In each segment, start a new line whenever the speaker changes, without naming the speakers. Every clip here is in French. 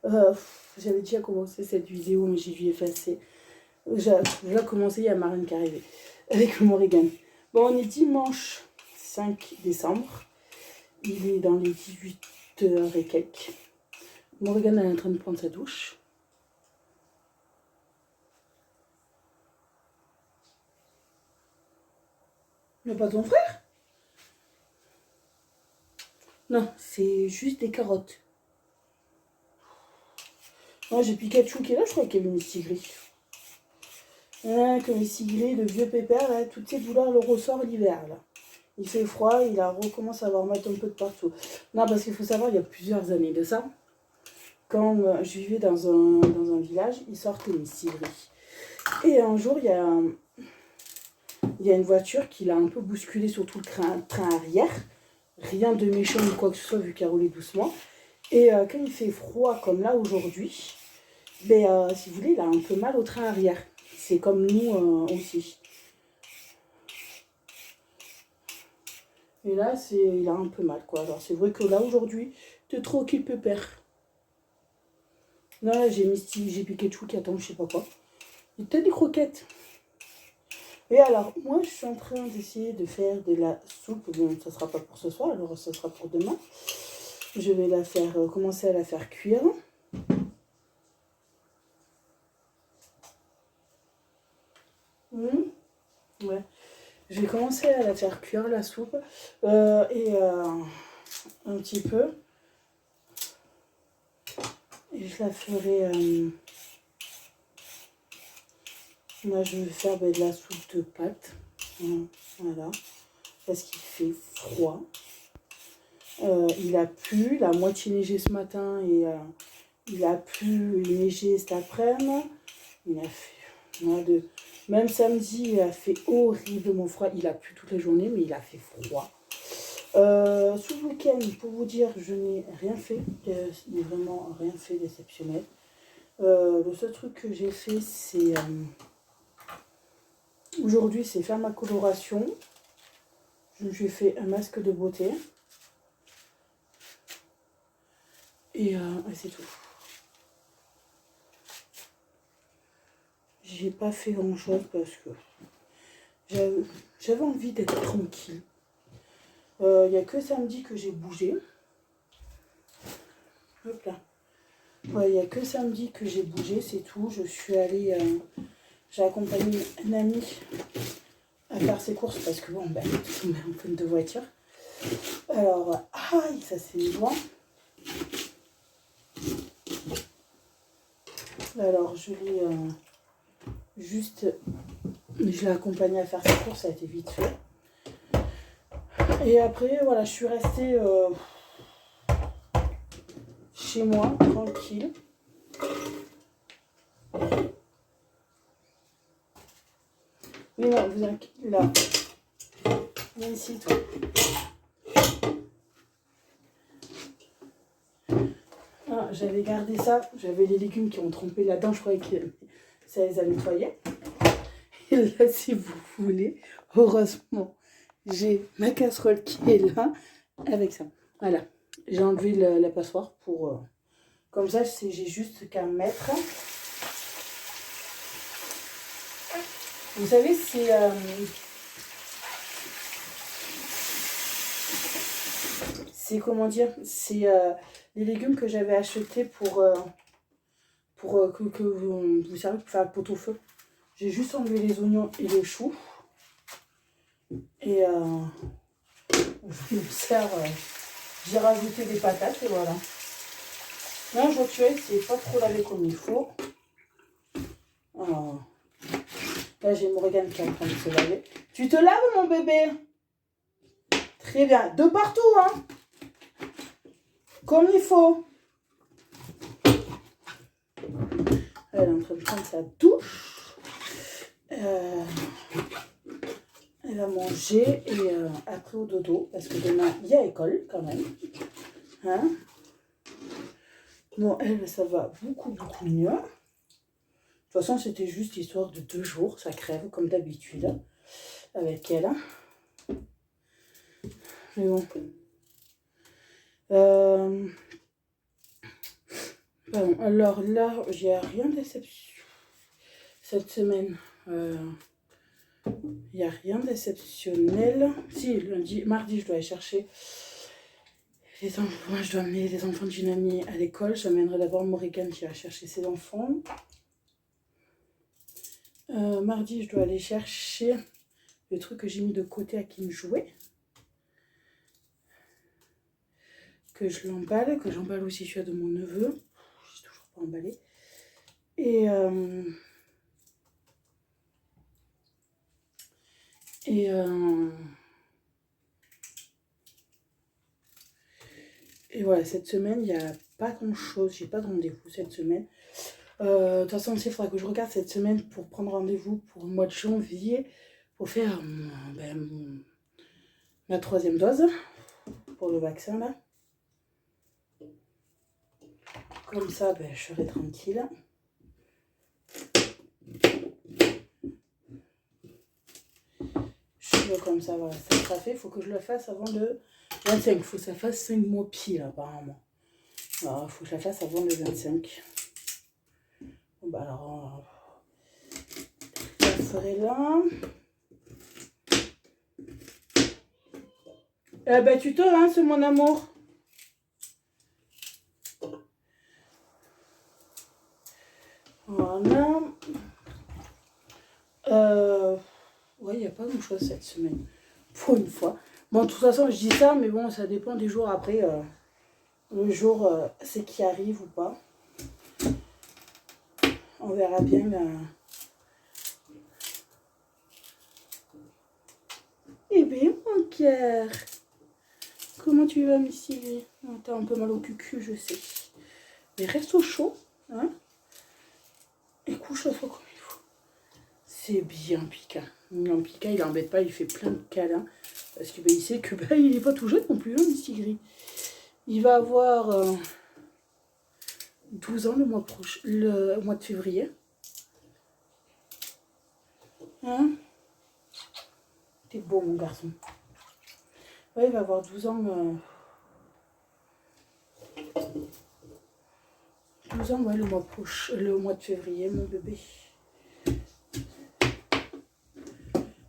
J'avais déjà commencé cette vidéo, mais j'ai dû effacer. J'ai commencé, il y a Marine qui est arrivée avec le Morrigan. Bon, on est dimanche 5 décembre. Il est dans les 18h et quelques. Morrigan est en train de prendre sa douche. Il n'y a pas ton frère? Non, c'est juste des carottes. Moi, j'ai Pikachu qui est là, je crois qu'il y avait une Mistigris. Comme Mistigris, le vieux pépère, là, toutes ses douleurs le ressort l'hiver, là. Il fait froid, il recommence à avoir mal un peu de partout. Non, parce qu'il faut savoir, il y a plusieurs années de ça, quand je vivais dans un village, ils sortaient les Mistigris. Et un jour, il y a une voiture qui l'a un peu bousculé sur tout le train arrière. Rien de méchant ou quoi que ce soit, vu qu'elle roulait doucement. Et quand il fait froid comme là aujourd'hui, ben, si vous voulez, il a un peu mal au train arrière. C'est comme nous aussi. Et là, il a un peu mal, quoi. Alors, c'est vrai que là, aujourd'hui, t'es trop qu'il peut perdre. Non, là, j'ai Pikachu qui attend, je sais pas quoi. Il y a peut-être des croquettes. Et alors, moi, je suis en train d'essayer de faire de la soupe. Bon, ça sera pas pour ce soir, alors ça sera pour demain. Je vais la faire, commencer à la faire cuire. Ouais. Je vais commencer à la faire cuire, la soupe. Un petit peu. Et je la ferai... Là, je vais faire de la soupe de pâtes. Voilà. Parce qu'il fait froid. Il a plu, la moitié neigé ce matin et il a plu neigé cet après-midi. Il a fait... Même samedi, il a fait horriblement froid. Il a plu toute la journée, mais il a fait froid. Ce week-end, pour vous dire, je n'ai rien fait. Mais vraiment rien fait d'exceptionnel. Le seul truc que j'ai fait, c'est... Aujourd'hui, c'est faire ma coloration. J'ai fait un masque de beauté. Et c'est tout. J'ai pas fait grand chose parce que j'avais envie d'être tranquille. Il n'y a que samedi que j'ai bougé. Hop là. Ouais, il n'y a que samedi que j'ai bougé, c'est tout. Je suis allée, j'ai accompagné une amie à faire ses courses parce que bon, ben, on est en panne de voiture. Alors, aïe, ça c'est loin. Alors, je l'ai je l'ai accompagnée à faire ses courses, ça a été vite fait. Et après, voilà, je suis restée chez moi, tranquille. Mais non, vous inquiétez, là. Viens ici, toi. Ah, j'avais gardé ça, j'avais les légumes qui ont trempé là-dedans, je croyais que ça les a nettoyés. Et là, si vous voulez, heureusement, j'ai ma casserole qui est là, avec ça. Voilà, j'ai enlevé la passoire pour... comme ça, j'ai juste qu'à mettre. Vous savez, c'est comment dire, c'est les légumes que j'avais achetés pour que vous servez pour faire le pot-au-feu. J'ai juste enlevé les oignons et les choux. Et je me sers, j'ai rajouté des patates et voilà. Là, je vois c'est pas trop lavé comme il faut. Alors, là, j'ai Morgane qui est en train de se laver. Tu te laves, mon bébé? Très bien. De partout, hein? Comme il faut. Elle est en train de prendre sa douche. Elle va manger et après au dodo. Parce que demain, il y a école quand même. Hein? Bon, elle, ça va beaucoup, beaucoup mieux. De toute façon, c'était juste histoire de 2 jours. Ça crève comme d'habitude avec elle. Mais bon. Bon, alors là, j'ai rien d'exceptionnel cette semaine. Il n'y a rien d'exceptionnel. Si, lundi, mardi, je dois aller chercher les enfants. Moi, je dois amener les enfants d'une amie à l'école. J'amènerai d'abord Morrigan qui va chercher ses enfants. Mardi, je dois aller chercher le truc que j'ai mis de côté à qui me jouait. Que je l'emballe, que j'emballe aussi celui de mon neveu. Je toujours pas emballé. Et voilà, cette semaine, il n'y a pas grand-chose. J'ai pas de rendez-vous cette semaine. De toute façon, il faudra que je regarde cette semaine pour prendre rendez-vous pour le mois de janvier pour faire ma 3e dose pour le vaccin là. Comme ça, je serai tranquille. Comme ça, voilà, ça sera fait. Il faut que je le fasse avant le 25. Il faut que ça fasse 5 mois pile apparemment. Alors, il faut que je la fasse avant le 25. Bon, bah alors, ça serait là. Tu te hein, c'est mon amour. Voilà. Ouais, il n'y a pas grand-chose cette semaine. Pour une fois. Bon, de toute façon, je dis ça, mais bon, ça dépend des jours après. Le jour, c'est qui arrive ou pas. On verra bien. Eh bien, mon cœur. Comment tu vas, Miss Sylvie? T'as un peu mal au cucu, je sais. Mais reste au chaud, hein? Et couche-toi comme il faut. C'est bien, Pika. Non, Pika, il n'embête pas, il fait plein de câlins. Parce qu'il sait que il n'est pas tout jeune non plus, hein, Miss Sylvie. Il va avoir 12 ans le mois de février. Hein? T'es beau, mon garçon. Ouais, il va avoir 12 ans. 12 ans, ouais, le mois de février, mon bébé.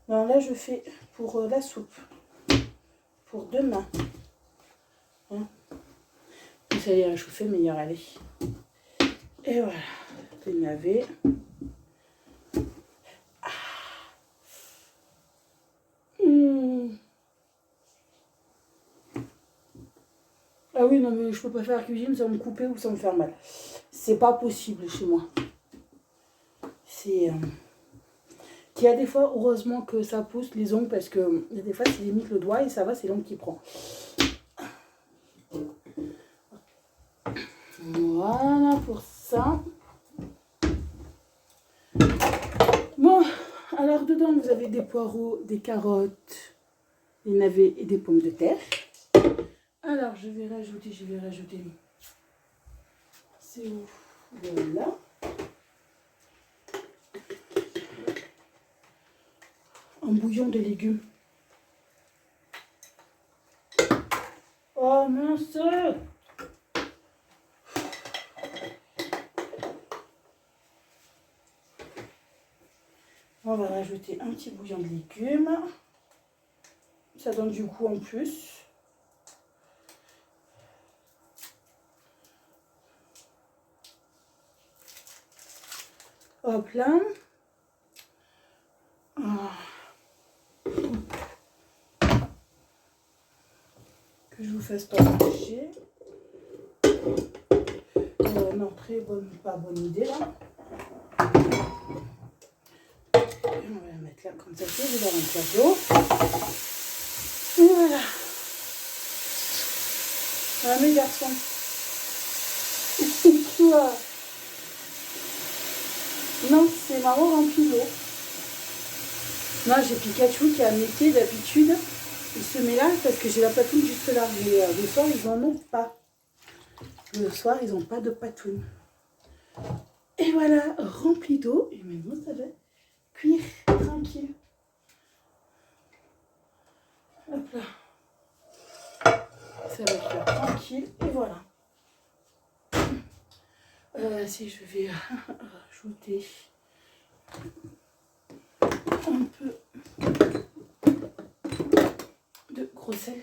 Alors là, je fais pour la soupe. Pour demain. Hein? Ça y est, je vous fais meilleur aller. Et voilà. Les navets. Ah oui, non, mais je peux pas faire la cuisine sans me couper ou sans me faire mal. C'est pas possible chez moi. C'est... Il y a des fois, heureusement que ça pousse les ongles, parce que il y a des fois, c'est limite le doigt et ça va, c'est l'ongle qui prend. Voilà pour ça. Bon, alors dedans, vous avez des poireaux, des carottes, des navets et des pommes de terre. Alors, je vais rajouter. C'est où? Voilà. Un bouillon de légumes. Oh mince! On va rajouter un petit bouillon de légumes. Ça donne du goût en plus. Hop là. Que je vous fasse pas marcher. Non, pas bonne idée là. Et on va la mettre là comme ça, je vais la remplir d'eau. Et voilà. Voilà mes garçons. Quoi? Non, c'est maman rempli d'eau. Non, j'ai Pikachu qui a mété d'habitude. Il se met là parce que j'ai la patoune juste là. Mais le soir, ils n'en ont pas. Le soir, ils n'ont pas de patoune. Et voilà, rempli d'eau. Et maintenant, ça va cuire tranquille. Hop là. Ça va cuire tranquille. Et voilà. Si je vais rajouter un peu de gros sel.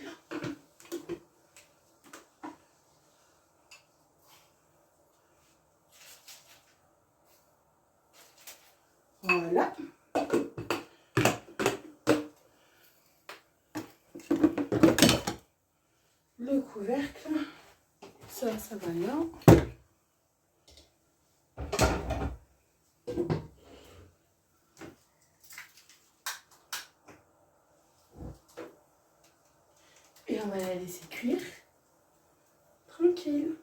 Voilà. Le couvercle, ça va là. Et on va la laisser cuire tranquille.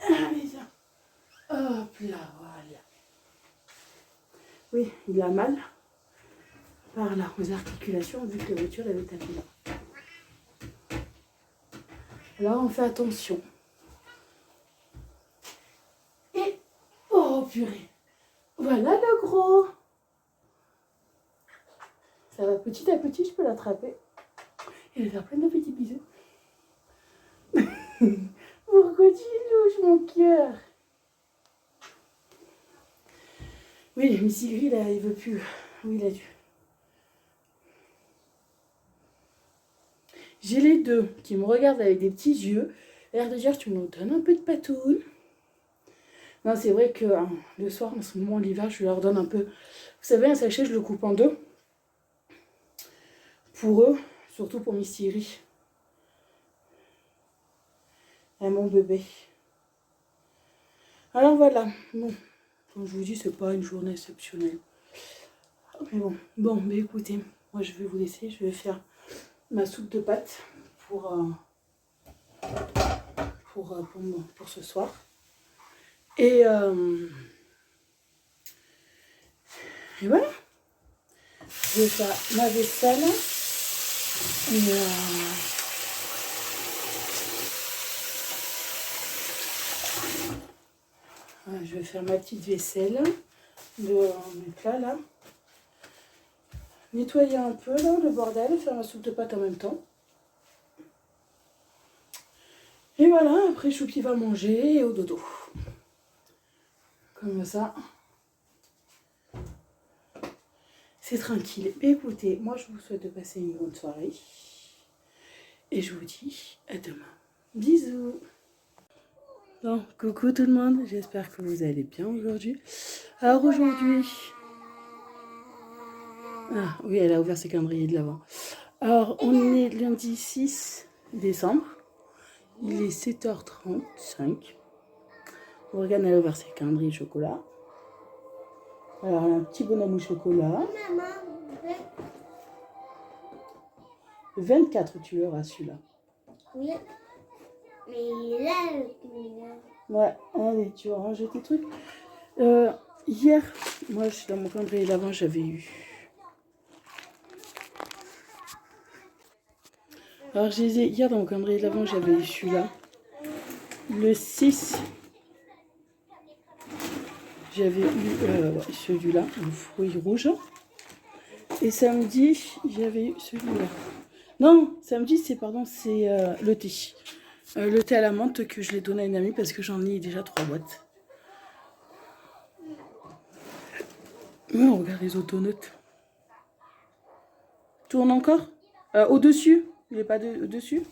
Allez, viens. Hop là, voilà. Oui, il a mal par là aux articulations vu que la voiture avait tapé là. Là, on fait attention. Et, oh purée, voilà le gros. Ça va petit à petit, je peux l'attraper. Et lui faire plein de petits bisous. Pourquoi tu louches mon cœur? Oui, mais Sylvie, là, il veut plus. Oui, il a dû. J'ai les deux qui me regardent avec des petits yeux. L'air de dire, tu me donnes un peu de patoune. Non, c'est vrai que le soir, en ce moment, l'hiver, je leur donne un peu. Vous savez, un sachet, je le coupe en deux. Pour eux, surtout pour Miss Thierry. Et mon bébé. Alors voilà. Bon, comme je vous dis, c'est pas une journée exceptionnelle. Mais bon, mais écoutez, moi je vais vous laisser. Je vais faire ma soupe de pâtes pour ce soir. Et voilà. Je vais faire ma vaisselle. Et je vais faire ma petite vaisselle de mes plats là. Nettoyer un peu là, le bordel, faire ma soupe de pâtes en même temps. Et voilà, après Choupi va manger et au dodo. Comme ça. C'est tranquille. Mais écoutez, moi je vous souhaite de passer une bonne soirée. Et je vous dis à demain. Bisous. Bon, coucou tout le monde. J'espère que vous allez bien aujourd'hui. Alors aujourd'hui... Ah oui, elle a ouvert ses calendriers de l'avant. Alors on est lundi 6 décembre. Il est 7h35. Morgane, elle a ouvert ses calendriers chocolat. Alors elle a un petit bonhomme au chocolat. 24, tu l'auras celui-là.
Oui. Mais là,
ouais, allez, tu vas ranger tes trucs. Hier, moi, dans mon calendrier d'avant, j'avais eu. Alors, je les ai, hier, dans mon calendrier d'avant, j'avais eu celui-là. Le 6, j'avais eu celui-là, un fruit rouge. Et samedi, j'avais eu celui-là. Non, samedi, c'est le thé. Le thé à la menthe que je l'ai donné à une amie parce que j'en ai déjà 3 boîtes. Oh, regarde les autonotes. Tourne encore. Au-dessus. Il n'est pas au-dessus.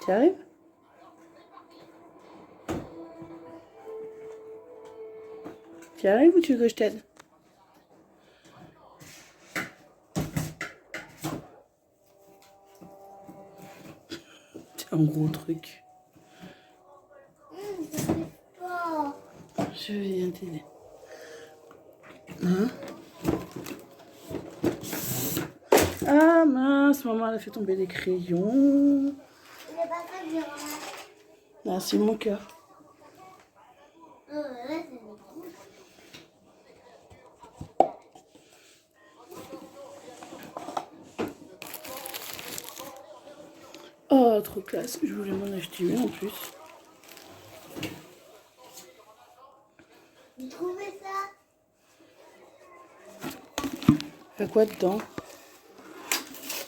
Tu arrives? Tu arrives ou tu veux que je t'aide? C'est un gros truc. Je viens t'aider. Hein? Ah mince, maman elle a fait tomber les crayons. Ah, c'est mon cœur. Oh, trop classe. Je voulais m'en acheter une en plus.
J'ai trouvé ça.
Y'a quoi dedans?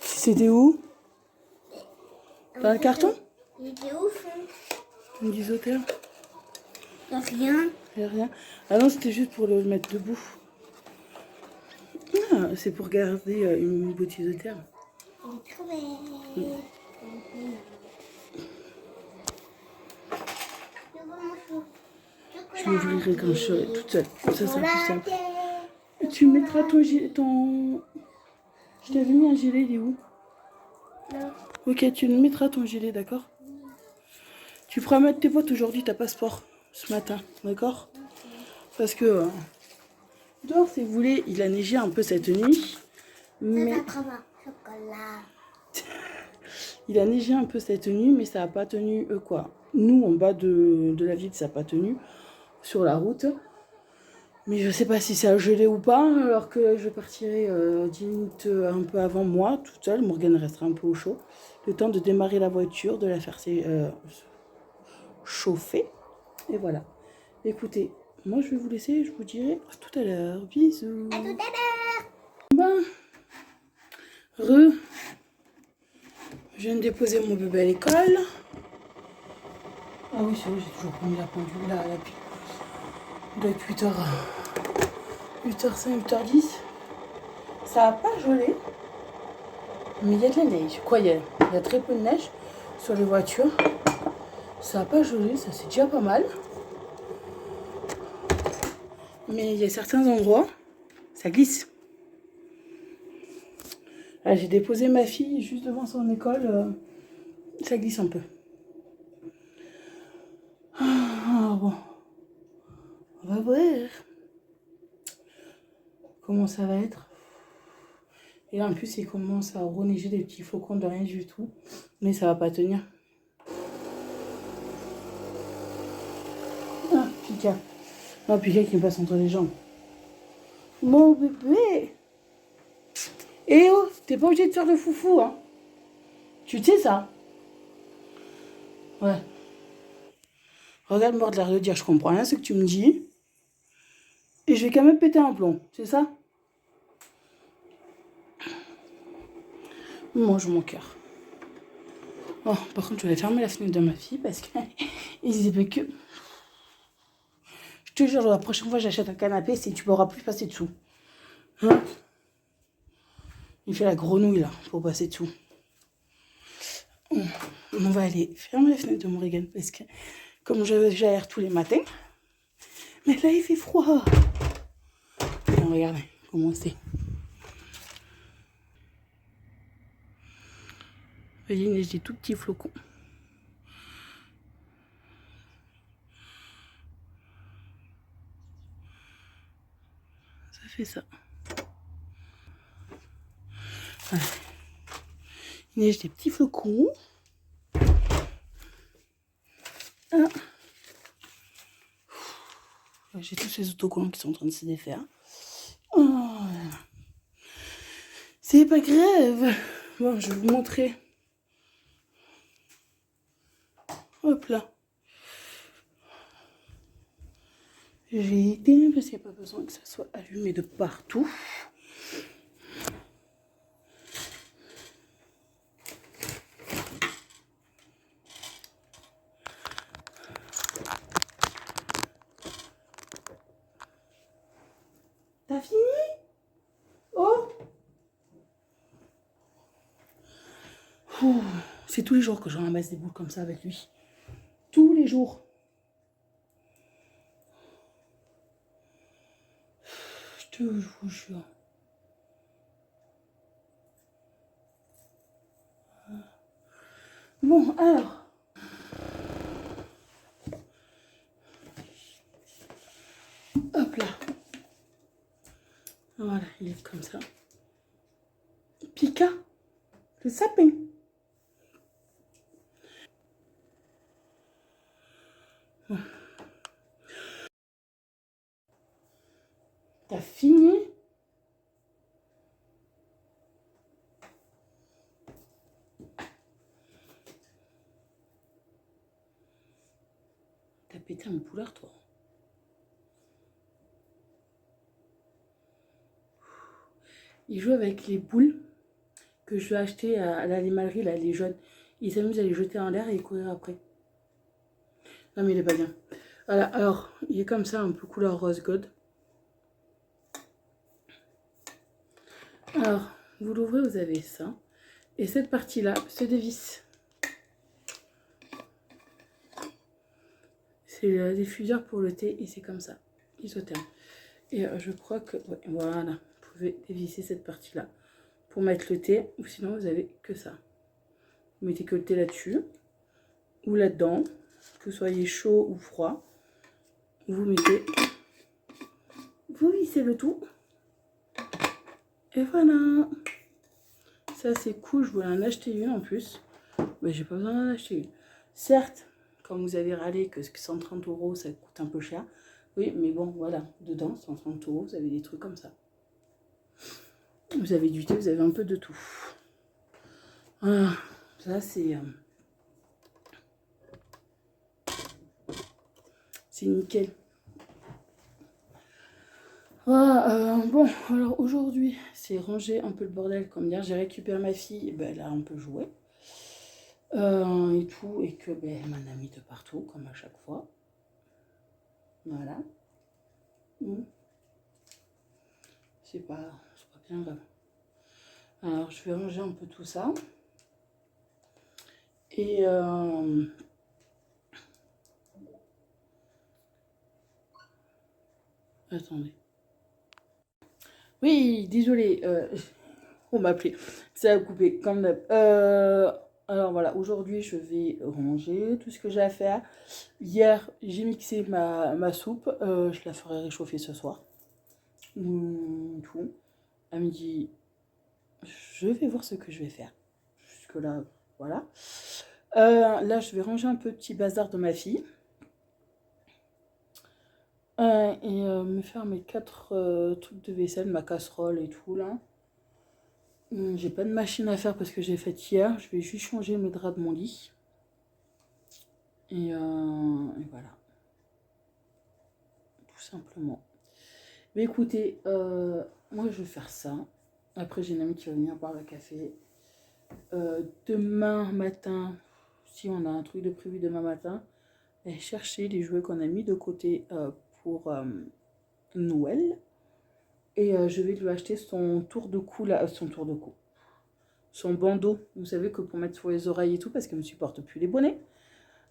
C'était où? Dans le carton?
Il était au fond.
Une isotherme?
Y'a rien.
Y'a rien. Ah non, c'était juste pour le mettre debout. Ah, c'est pour garder une boîte isotherme.
J'ai trouvé.
Je m'ouvrirai quand je serai toute seule. Ça sera plus simple. Et tu mettras ton gilet. Je t'avais mis un gilet, il est où?
Non.
Ok, tu mettras ton gilet, d'accord? Tu pourras mettre tes bottes aujourd'hui, ta passeport, ce matin, d'accord? Parce que dehors, si vous voulez, il a neigé un peu cette nuit. Mais
Chocolat.
il a neigé un peu cette nuit, mais ça n'a pas tenu, quoi. Nous, en bas de la ville, ça n'a pas tenu sur la route. Mais je sais pas si ça a gelé ou pas, alors que je partirai 10 minutes un peu avant moi, toute seule. Morgane restera un peu au chaud. Le temps de démarrer la voiture, de la faire chauffer. Et voilà. Écoutez, moi je vais vous laisser, je vous dirai à tout à l'heure. Bisous.
À tout à l'heure.
Ben, je viens de déposer mon bébé à l'école. Ah oui, c'est vrai, j'ai toujours pas mis la pendule, la pile. Il doit être 8h, 8h05, 8h10. Ça a pas gelé, mais il y a de la neige. Quoi, il y a très peu de neige sur les voitures. Ça a pas gelé, ça c'est déjà pas mal. Mais il y a certains endroits, ça glisse. Là, j'ai déposé ma fille juste devant son école, ça glisse un peu. Ah, bon, on va voir comment ça va être. Et là, en plus, il commence à reneiger des petits flocons de rien du tout. Mais ça va pas tenir. Ah, Pika. Ah, Pika qui me passe entre les jambes. Mon bébé. Eh oh, t'es pas obligé de faire le foufou, hein. Tu sais ça? Ouais. Regarde-moi de l'air de dire, je comprends rien ce que tu me dis. Et je vais quand même péter un plomb, c'est ça? Mange mon cœur. Oh, par contre, je vais fermer la fenêtre de ma fille parce qu'il disait que... Je te jure, la prochaine fois que j'achète un canapé, c'est tu pourras plus passer dessous. Hein? Il fait la grenouille là, pour passer dessous. On va aller fermer la fenêtre de Morgane parce que comme j'aère tous les matins, mais là il fait froid. Et regardez comment c'est. Voyez, il neige des tout petits flocons. Ça fait ça. Voilà. Il neige des petits flocons. Ah. J'ai tous ces autocollants qui sont en train de se défaire. Oh. C'est pas grave. Bon, je vais vous montrer. Hop là. J'ai éteint parce qu'il n'y a pas besoin que ça soit allumé de partout. T'as fini? Oh! C'est tous les jours que je ramasse des boules comme ça avec lui. Tous les jours. Je vous jure. Bon, alors. Hop là. Voilà, il est comme ça. Pika, le sapin. Bon. T'as fini? pété un boulard, toi. Il joue avec les boules que je vais acheter à l'animalerie, là, les jaunes. Il s'amuse à les jeter en l'air et courir après. Non, mais il est pas bien. Voilà, alors, il est comme ça, un peu couleur rose gold. Alors, vous l'ouvrez, vous avez ça. Et cette partie-là se dévisse. C'est le diffuseur pour le thé et c'est comme ça, isotherme. Et je crois que, ouais, voilà, vous pouvez dévisser cette partie-là pour mettre le thé, ou sinon vous avez que ça. Vous mettez que le thé là-dessus, ou là-dedans, que vous soyez chaud ou froid. Vous mettez, vous vissez le tout. Et voilà. Ça c'est cool, je voulais en acheter une en plus. Mais j'ai pas besoin d'en acheter une. Certes, quand vous avez râlé que 130 € ça coûte un peu cher. Oui, mais bon, voilà, dedans, 130 €, vous avez des trucs comme ça. Vous avez du thé, vous avez un peu de tout. Voilà, ça c'est nickel. Voilà, bon, alors aujourd'hui, c'est ranger un peu le bordel comme hier. J'ai récupéré ma fille, ben, elle a un peu joué. Et tout, et que ben, elle m'en a mis de partout, comme à chaque fois. Voilà. C'est pas bien grave. Alors, je vais ranger un peu tout ça. Et attendez. Oui, désolé. On m'a appelé. Ça a coupé, comme d'hab. Alors voilà, aujourd'hui, je vais ranger tout ce que j'ai à faire. Hier, j'ai mixé ma soupe. Je la ferai réchauffer ce soir. Tout. À midi, je vais voir ce que je vais faire. Jusque-là, voilà. Là, je vais ranger un peu de petit bazar de ma fille. Et me faire mes 4 trucs de vaisselle, ma casserole et tout, là. J'ai pas de machine à faire parce que j'ai fait hier. Je vais juste changer mes draps de mon lit. Et voilà. Tout simplement. Mais écoutez, moi je vais faire ça. Après, j'ai une amie qui va venir boire le café. Demain matin, si on a un truc de prévu demain matin, et chercher les jouets qu'on a mis de côté pour Noël. Et je vais lui acheter son tour de cou, là, son bandeau. Vous savez que pour mettre sur les oreilles et tout, parce qu'elle ne supporte plus les bonnets.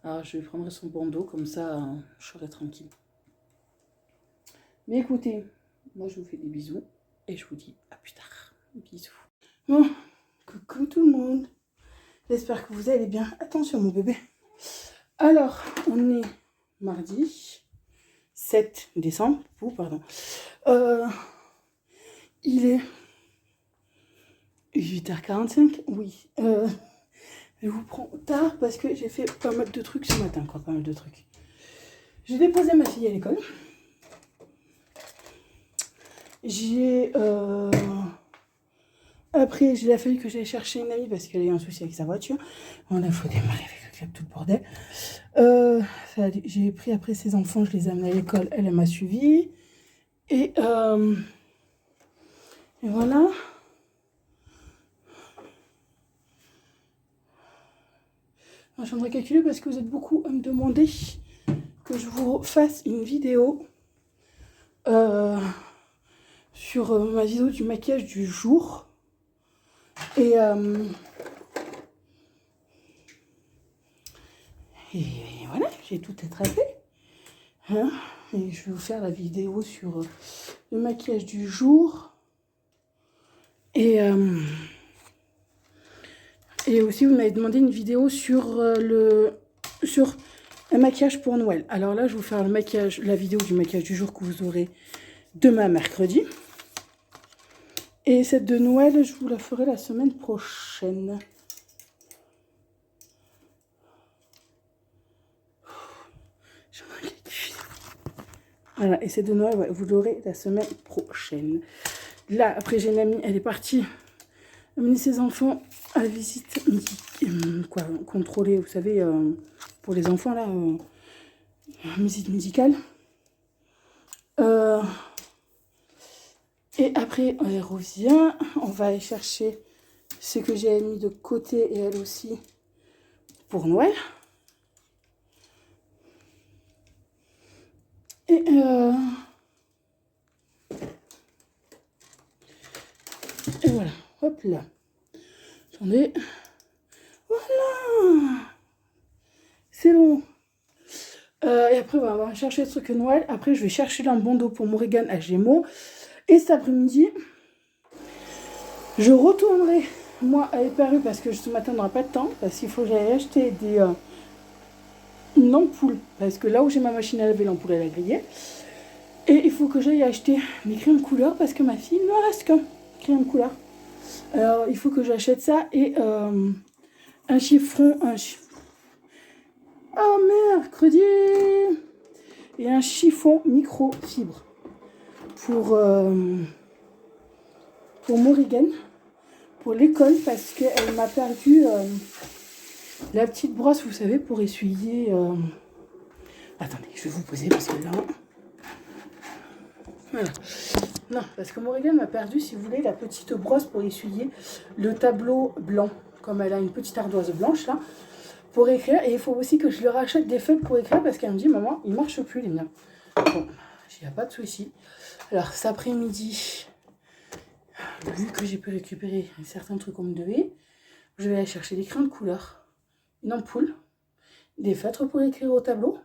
Alors je vais prendre son bandeau, comme ça je serai tranquille. Mais écoutez, moi je vous fais des bisous et je vous dis à plus tard. Bisous. Bon, coucou tout le monde. J'espère que vous allez bien. Attention mon bébé. Alors, on est mardi 7 décembre. Pardon. Il est 8h45. Oui. Je vous prends tard parce que j'ai fait pas mal de trucs ce matin, quoi. Pas mal de trucs. J'ai déposé ma fille à l'école. J'ai après, il a fallu que j'aille chercher une amie parce qu'elle a eu un souci avec sa voiture. On a faut démarrer avec tout le bordel. J'ai pris après ses enfants, je les ai amenés à l'école. Elle m'a suivi. Et voilà. Je viendrai calculer parce que vous êtes beaucoup à me demander que je vous fasse une vidéo sur ma vidéo du maquillage du jour. Et voilà, j'ai tout attrapé. Hein, et je vais vous faire la vidéo sur le maquillage du jour. Et aussi, vous m'avez demandé une vidéo sur un maquillage pour Noël. Alors là, je vais vous faire la vidéo du maquillage du jour que vous aurez demain, mercredi. Et cette de Noël, je vous la ferai la semaine prochaine. Voilà, et cette de Noël, ouais, vous l'aurez la semaine prochaine. Là, après, j'ai une amie, elle est partie amener ses enfants à la visite, contrôler, vous savez, pour les enfants, là, visite médicale. Et après, elle revient. On va aller chercher ce que j'ai mis de côté et elle aussi pour Noël. Et voilà, hop là. Attendez. Voilà. C'est bon. Et après, on va chercher le truc Noël. Après, je vais chercher un bandeau pour Morrigan à Gémeaux. Et cet après-midi, je retournerai, moi, à Éparu parce que ce matin, on n'aura pas de temps. Parce qu'il faut que j'aille acheter une ampoule. Parce que là où j'ai ma machine à laver, l'ampoule, elle a grillé. Et il faut que j'aille acheter mes crayons de couleur parce que ma fille ne me reste qu'un crayon de couleur. Alors, il faut que j'achète ça et un chiffon. Oh, mercredi! Et un chiffon microfibre pour Morrigan, pour l'école, parce qu'elle m'a perdu la petite brosse, vous savez, pour essuyer. Attendez, je vais vous poser parce que là. Voilà. Non, parce que Morrigan m'a perdu, si vous voulez, la petite brosse pour essuyer le tableau blanc. Comme elle a une petite ardoise blanche là, pour écrire. Et il faut aussi que je lui rachète des feuilles pour écrire parce qu'elle me dit, maman, il ne marche plus les miens. Bon, il n'y a pas de souci. Alors, cet après-midi, vu que j'ai pu récupérer certains trucs qu'on me devait, je vais aller chercher des crayons de couleur, une ampoule, des feutres pour écrire au tableau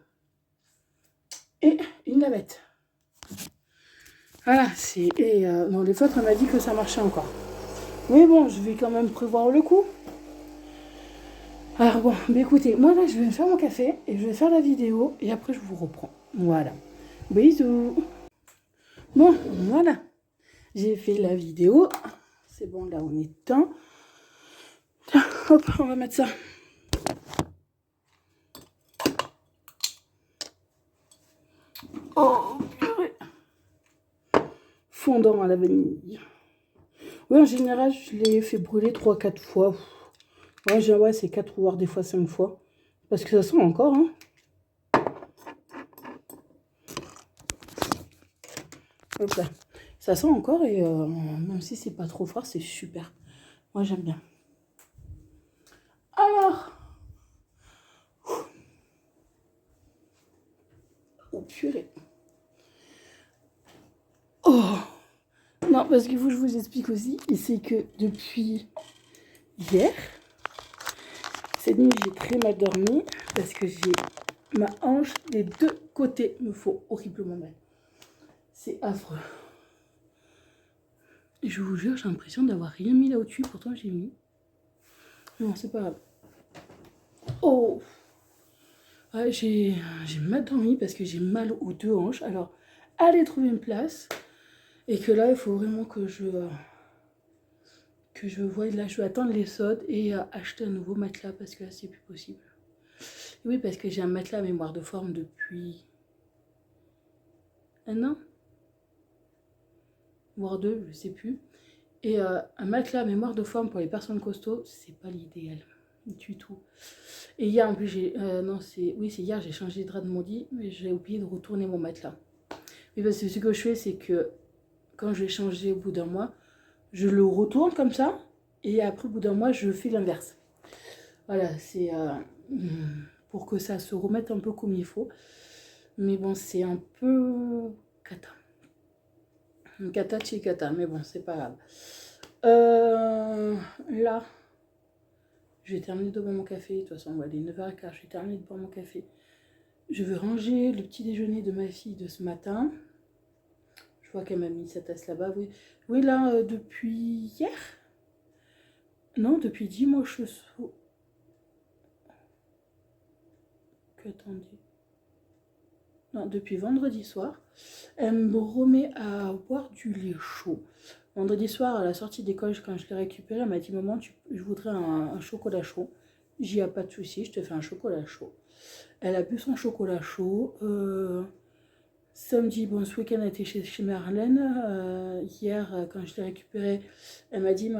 et une lavette. Voilà, c'est... Et non, les feutres, elle m'a dit que ça marchait encore. Mais bon, je vais quand même prévoir le coup. Alors bon, mais écoutez, moi là, je vais me faire mon café et je vais faire la vidéo et après, je vous reprends. Voilà. Bisous. Bon, voilà. J'ai fait la vidéo. C'est bon, là, on est temps. Tiens, hop, on va mettre ça. Oh, purée. Fondant à la vanille. Oui, en général, je l'ai fait brûler 3-4 fois. Ouais, c'est 4 voire des fois 5 fois. Parce que ça sent encore, hein. Hop là. Ça sent encore et même si c'est pas trop fort, c'est super. Moi, j'aime bien. Alors. Oh, purée. Oh. Non, parce qu'il faut que je vous explique aussi. Et c'est que depuis hier, cette nuit, j'ai très mal dormi. Parce que j'ai ma hanche des deux côtés me faut horriblement mal. C'est affreux. Et je vous jure, j'ai l'impression d'avoir rien mis là au-dessus. Pourtant, j'ai mis. Non, c'est pas grave. Oh. Ouais, j'ai mal dormi parce que j'ai mal aux deux hanches. Alors, allez trouver une place. Et que là, il faut vraiment que je voie. Là, je vais attendre les soldes et acheter un nouveau matelas parce que là, c'est plus possible. Et oui, parce que j'ai un matelas à mémoire de forme depuis un an. Voire deux, je sais plus. Et un matelas à mémoire de forme pour les personnes costauds, c'est pas l'idéal du tout. Et hier, en plus, c'est hier, j'ai changé de drap de mon lit, mais j'ai oublié de retourner mon matelas. Mais parce que ce que je fais, c'est que quand je l'ai changé au bout d'un mois, je le retourne comme ça, et après, au bout d'un mois, je fais l'inverse. Voilà, c'est pour que ça se remette un peu comme il faut. Mais bon, c'est un peu cata. Une cata de chez cata, mais bon, c'est pas grave. Là, je vais terminer de boire mon café. De toute façon, on va aller 9h15, je vais terminer de boire mon café. Je vais ranger le petit déjeuner de ma fille de ce matin. Je vois qu'elle m'a mis sa tasse là-bas. Oui, oui là, depuis hier. Non, depuis dimanche soir. Attendez. Non, depuis vendredi soir. Elle me remet à boire du lait chaud. Vendredi soir, à la sortie d'école, quand je l'ai récupéré, elle m'a dit, maman, je voudrais un chocolat chaud. J'y ai pas de souci, je te fais un chocolat chaud. Elle a bu son chocolat chaud. Samedi, bon, ce week-end, elle était chez Marlène. Hier, quand je l'ai récupéré, elle m'a dit,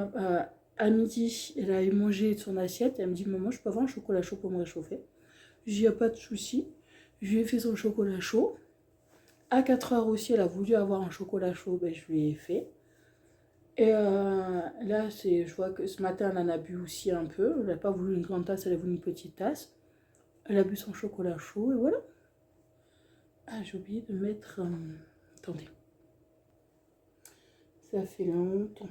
à midi, elle a mangé de son assiette. Elle me dit, maman, je peux avoir un chocolat chaud pour me réchauffer. J'y ai pas de souci. Je lui ai fait son chocolat chaud. À 4 heures aussi, elle a voulu avoir un chocolat chaud, ben, je lui ai fait. Et là, je vois que ce matin, elle en a bu aussi un peu. Elle n'a pas voulu une grande tasse, elle a voulu une petite tasse. Elle a bu son chocolat chaud et voilà. Ah, j'ai oublié de mettre... attendez. Ça fait longtemps.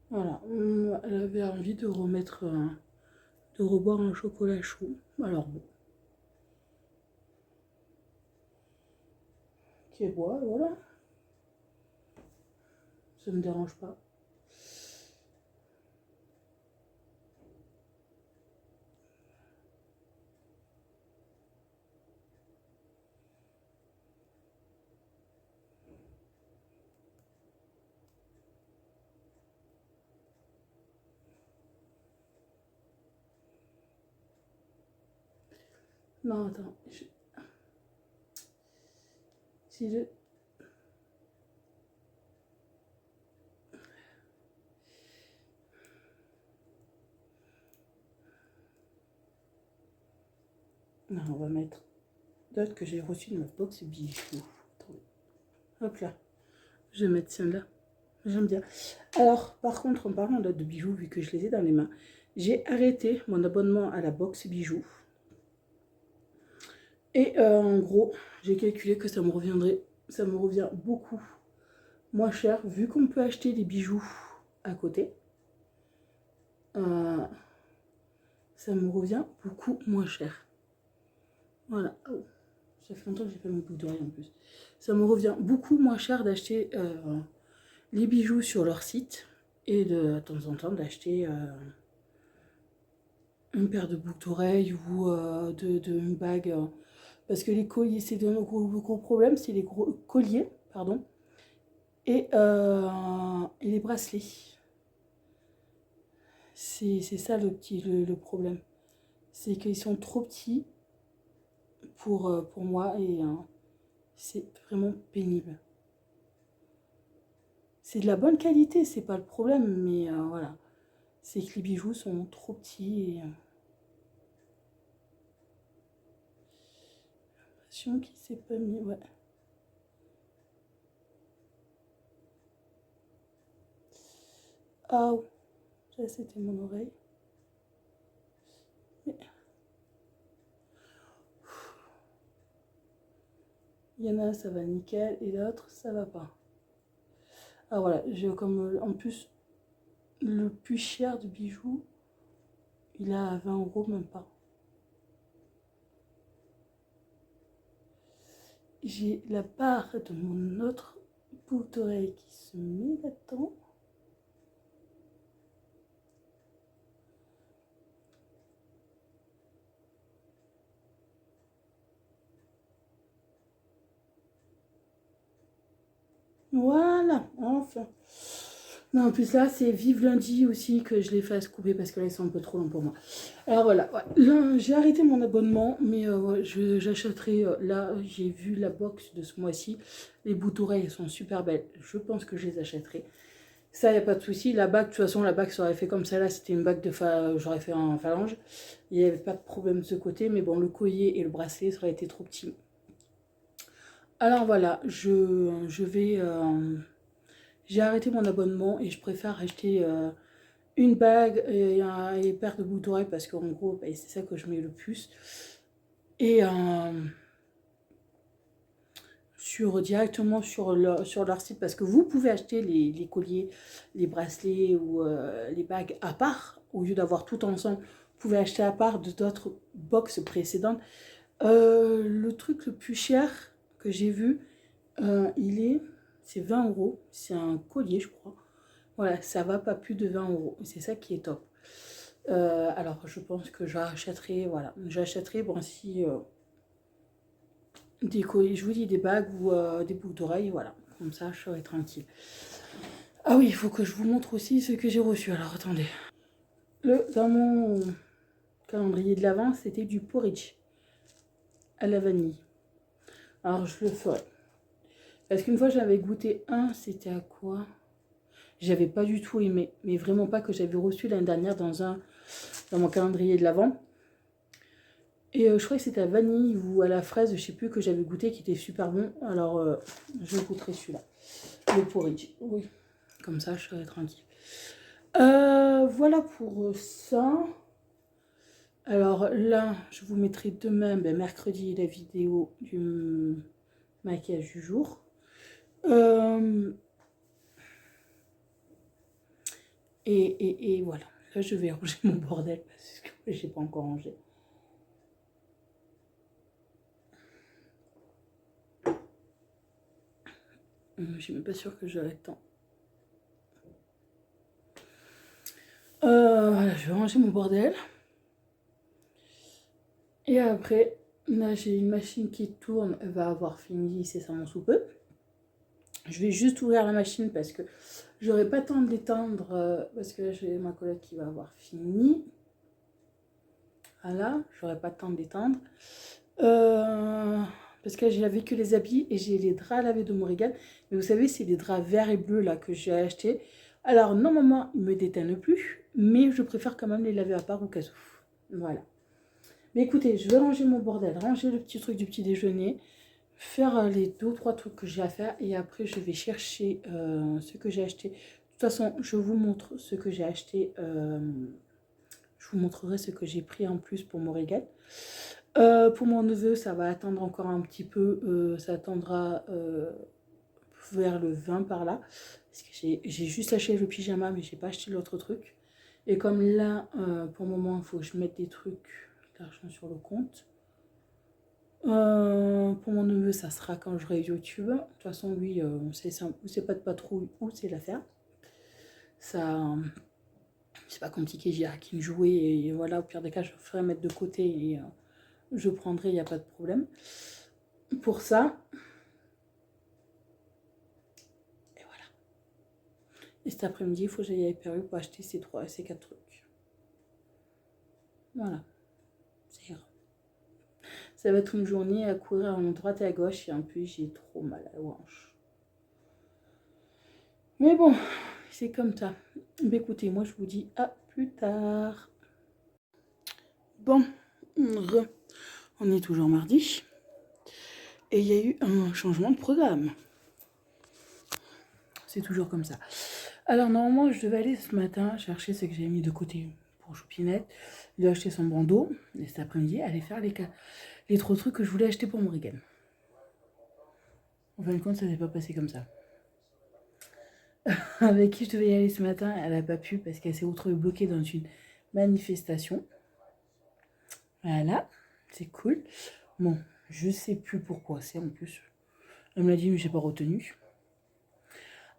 Voilà. Elle avait envie de remettre... de reboire un chocolat chaud. Alors bon. Qui boit, voilà. Ça me dérange pas. Non, attends. Si je... Non, on va mettre d'autres que j'ai reçu de ma box bijoux. Attendez. Hop là. Je vais mettre celle-là. J'aime bien. Alors, par contre, en parlant de bijoux, vu que je les ai dans les mains, j'ai arrêté mon abonnement à la box bijoux. Et en gros, j'ai calculé que ça me revient beaucoup moins cher, vu qu'on peut acheter des bijoux à côté. Ça me revient beaucoup moins cher. Voilà. Oh, ça fait longtemps que j'ai pas mes boucles d'oreilles en plus. Ça me revient beaucoup moins cher d'acheter les bijoux sur leur site et de temps en temps d'acheter une paire de boucles d'oreilles ou une bague. Parce que les colliers, c'est un gros problème, c'est les gros colliers, pardon, et les bracelets. C'est ça le problème. C'est qu'ils sont trop petits pour moi et c'est vraiment pénible. C'est de la bonne qualité, c'est pas le problème, mais voilà. C'est que les bijoux sont trop petits et... j'ai l'impression qu'il s'est pas mis, ouais. Ah, ça c'était mon oreille. Mais... il y en a un, ça va nickel, et l'autre, ça va pas. Ah voilà, j'ai comme... en plus, le plus cher du bijou, il a 20 euros, même pas. J'ai la barre de mon autre boucle d'oreille qui se met là-dedans. Voilà, enfin. Non, en plus là, c'est vive lundi aussi que je les fasse couper parce que là, ils sont un peu trop longs pour moi. Alors voilà, ouais. Là, j'ai arrêté mon abonnement, mais ouais, j'achèterai. Là, j'ai vu la box de ce mois-ci. Les boucles d'oreilles sont super belles. Je pense que je les achèterai. Ça, il n'y a pas de souci. La bague, de toute façon, la bague serait fait comme ça. Là, c'était une bague de j'aurais fait en phalange. Il n'y avait pas de problème de ce côté. Mais bon, le collier et le bracelet, ça aurait été trop petit. Alors voilà, je vais... j'ai arrêté mon abonnement et je préfère acheter une bague et une paire de boucles d'oreilles parce qu'en gros, bah, c'est ça que je mets le plus. Et directement sur leur site parce que vous pouvez acheter les colliers, les bracelets ou les bagues à part. Au lieu d'avoir tout ensemble, vous pouvez acheter à part de d'autres box précédentes. Le truc le plus cher que j'ai vu, c'est 20 euros. C'est un collier, je crois. Voilà, ça va pas plus de 20 euros. C'est ça qui est top. Alors, je pense que j'achèterai, voilà. J'achèterai, bon, si des colliers, je vous dis des bagues ou des boucles d'oreilles, voilà. Comme ça, je serai tranquille. Ah oui, il faut que je vous montre aussi ce que j'ai reçu. Alors, attendez. Dans mon calendrier de l'Avent, c'était du porridge à la vanille. Alors, je le ferai. Parce qu'une fois, j'avais goûté un, c'était à quoi? J'avais pas du tout aimé, mais vraiment pas, que j'avais reçu l'année dernière dans mon calendrier de l'Avent. Et je crois que c'était à vanille ou à la fraise, je sais plus, que j'avais goûté, qui était super bon. Alors, je goûterai celui-là. Le porridge, oui. Comme ça, je serai tranquille. Voilà pour ça. Alors là, je vous mettrai demain, mercredi, la vidéo du maquillage du jour. Et voilà. Là, je vais ranger mon bordel parce que j'ai pas encore rangé. Je suis même pas sûre que j'aurai le temps. Voilà, je vais ranger mon bordel. Et après, là, j'ai une machine qui tourne. Elle va avoir fini, c'est ça, mon sous peu. Je vais juste ouvrir la machine parce que j'aurai pas le temps de l'étendre. Parce que là, j'ai ma collègue qui va avoir fini. Voilà, j'aurai pas le temps de l'étendre. Parce que j'ai lavé que les habits et j'ai les draps à laver de Morrigan. Mais vous savez, c'est les draps verts et bleus là que j'ai achetés. Alors, normalement, ils me déteignent plus. Mais je préfère quand même les laver à part au cas où. Voilà. Mais écoutez, je vais ranger mon bordel, ranger le petit truc du petit déjeuner, faire les 2 ou 3 trucs que j'ai à faire et après je vais chercher ce que j'ai acheté. De toute façon, je vous montre ce que j'ai acheté. Je vous montrerai ce que j'ai pris en plus pour mon régal. Pour mon neveu, ça va attendre encore un petit peu. Ça attendra vers le 20 par là. Parce que j'ai juste acheté le pyjama, mais j'ai pas acheté l'autre truc. Et comme là, pour le moment, il faut que je mette des trucs d'argent sur le compte. Pour mon neveu, ça sera quand j'aurai YouTube. De toute façon, lui, c'est pas de patrouille ou c'est l'affaire. Ça, c'est pas compliqué, j'ai qui me jouer et voilà, au pire des cas, je ferai mettre de côté et je prendrai, il n'y a pas de problème. Pour ça. Et voilà. Et cet après-midi, il faut que j'aille à Perru pour acheter ces 4 trucs. Voilà. C'est ira. Ça va être une journée à courir à droite et à gauche et en plus j'ai trop mal à la hanche. Mais bon, c'est comme ça. Mais écoutez, moi je vous dis à plus tard. Bon, on est toujours mardi. Et il y a eu un changement de programme. C'est toujours comme ça. Alors normalement, je devais aller ce matin chercher ce que j'avais mis de côté pour Choupinette. Il a acheté son bandeau. Et cet après-midi, aller faire les 3 trucs que je voulais acheter pour Morrigan. En fin de compte, ça s'est pas passé comme ça. Avec qui je devais y aller ce matin, elle n'a pas pu parce qu'elle s'est retrouvée bloquée dans une manifestation. Voilà, c'est cool. Bon, je sais plus pourquoi c'est en plus. Elle me l'a dit, mais j'ai pas retenu.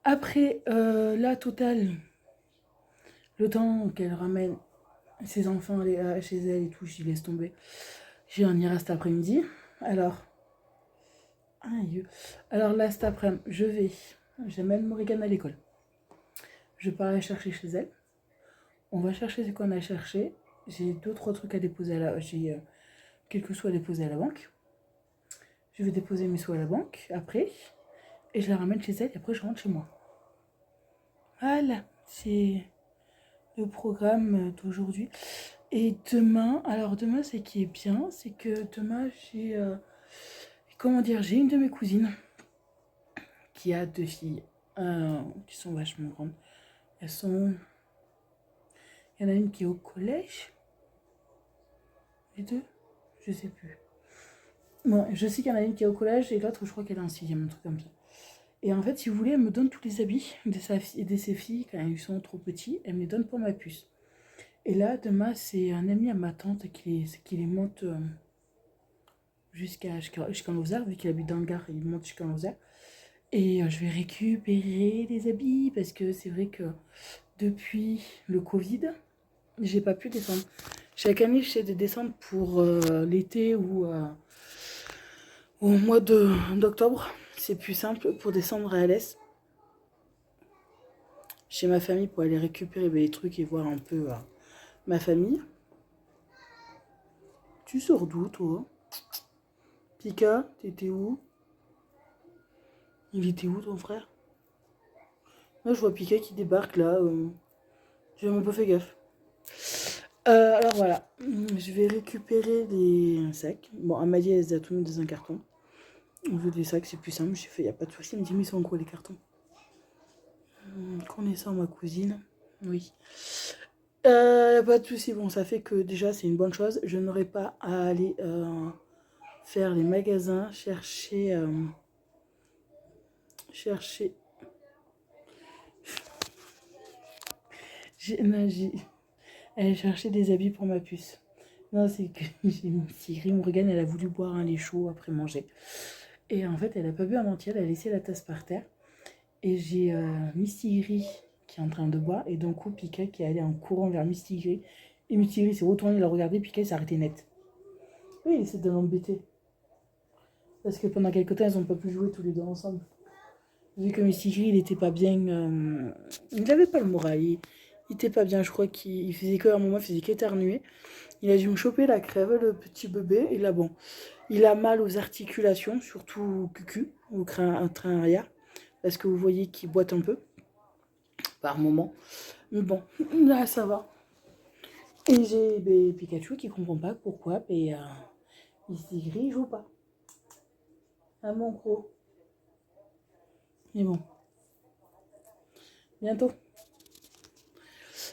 Après, la totale, le temps qu'elle ramène ses enfants chez elle et tout, j'y laisse tomber. J'y en ira cet après-midi. Alors là, cet après-midi, j'amène Morrigan à l'école. Je pars la chercher chez elle. On va chercher ce qu'on a cherché. J'ai 2-3 trucs à déposer j'ai quelques sous à déposer à la banque. Je vais déposer mes sous à la banque après. Et je la ramène chez elle et après je rentre chez moi. Voilà, c'est le programme d'aujourd'hui. Et demain, alors demain, ce qui est bien, c'est que demain, j'ai une de mes cousines qui a 2 filles qui sont vachement grandes. Il y en a une qui est au collège. Les 2, je sais plus. Bon, je sais qu'il y en a une qui est au collège et l'autre, je crois qu'elle est en 6e, un truc comme ça. Et en fait, si vous voulez, elle me donne tous les habits de ses filles quand ils sont trop petits. Elle me les donne pour ma puce. Et là, demain, c'est un ami à ma tante qui les monte jusqu'en Lozère, vu qu'il habite dans le Gard, il monte jusqu'en Lozère. Et je vais récupérer les habits parce que c'est vrai que depuis le Covid, j'ai pas pu descendre. Chaque année, j'essaie de descendre pour l'été ou au mois d'octobre. C'est plus simple pour descendre à Alès chez ma famille pour aller récupérer les trucs et voir un peu ma famille. Tu sors d'où, toi? Pika, t'étais où? Il était où, ton frère? Là, je vois Pika qui débarque là. J'ai même pas fait gaffe. Alors voilà, je vais récupérer les sacs. Bon, elle m'a dit elle les a tout mis dans un carton. On veut des sacs, c'est plus simple. J'ai fait, y a pas de souci. Elle me dit, mais ils sont en quoi les cartons? Connaissant ma cousine, oui. Y a pas de souci. Bon, ça fait que déjà, c'est une bonne chose. Je n'aurai pas à aller faire les magasins, chercher. Non, aller chercher des habits pour ma puce. Non, c'est que Siri Morgane, elle a voulu boire un lait chaud après manger. Et en fait, elle a pas bu avant elle a laissé la tasse par terre. Et j'ai Misty qui est en train de boire. Et d'un coup, Pika qui est allé en courant vers Misty. Et Misty s'est retourné, il a regardé, Pika s'est arrêté net. Oui, il essaie de l'embêter. Parce que pendant quelques temps, ils n'ont pas pu jouer tous les deux ensemble. Vu que Misty il était pas bien. Il n'avait pas le moral. Il était pas bien, je crois qu'il faisait qu'à un moment, il faisait qu'éternuer. Il a dû me choper la crève, le petit bébé. Et là, bon, il a mal aux articulations, surtout au cucu, au train arrière. Parce que vous voyez qu'il boite un peu, par moment. Mais bon, là, ça va. Et j'ai Pikachu qui comprend pas pourquoi il il joue pas. À mon gros. Mais bon. Bientôt.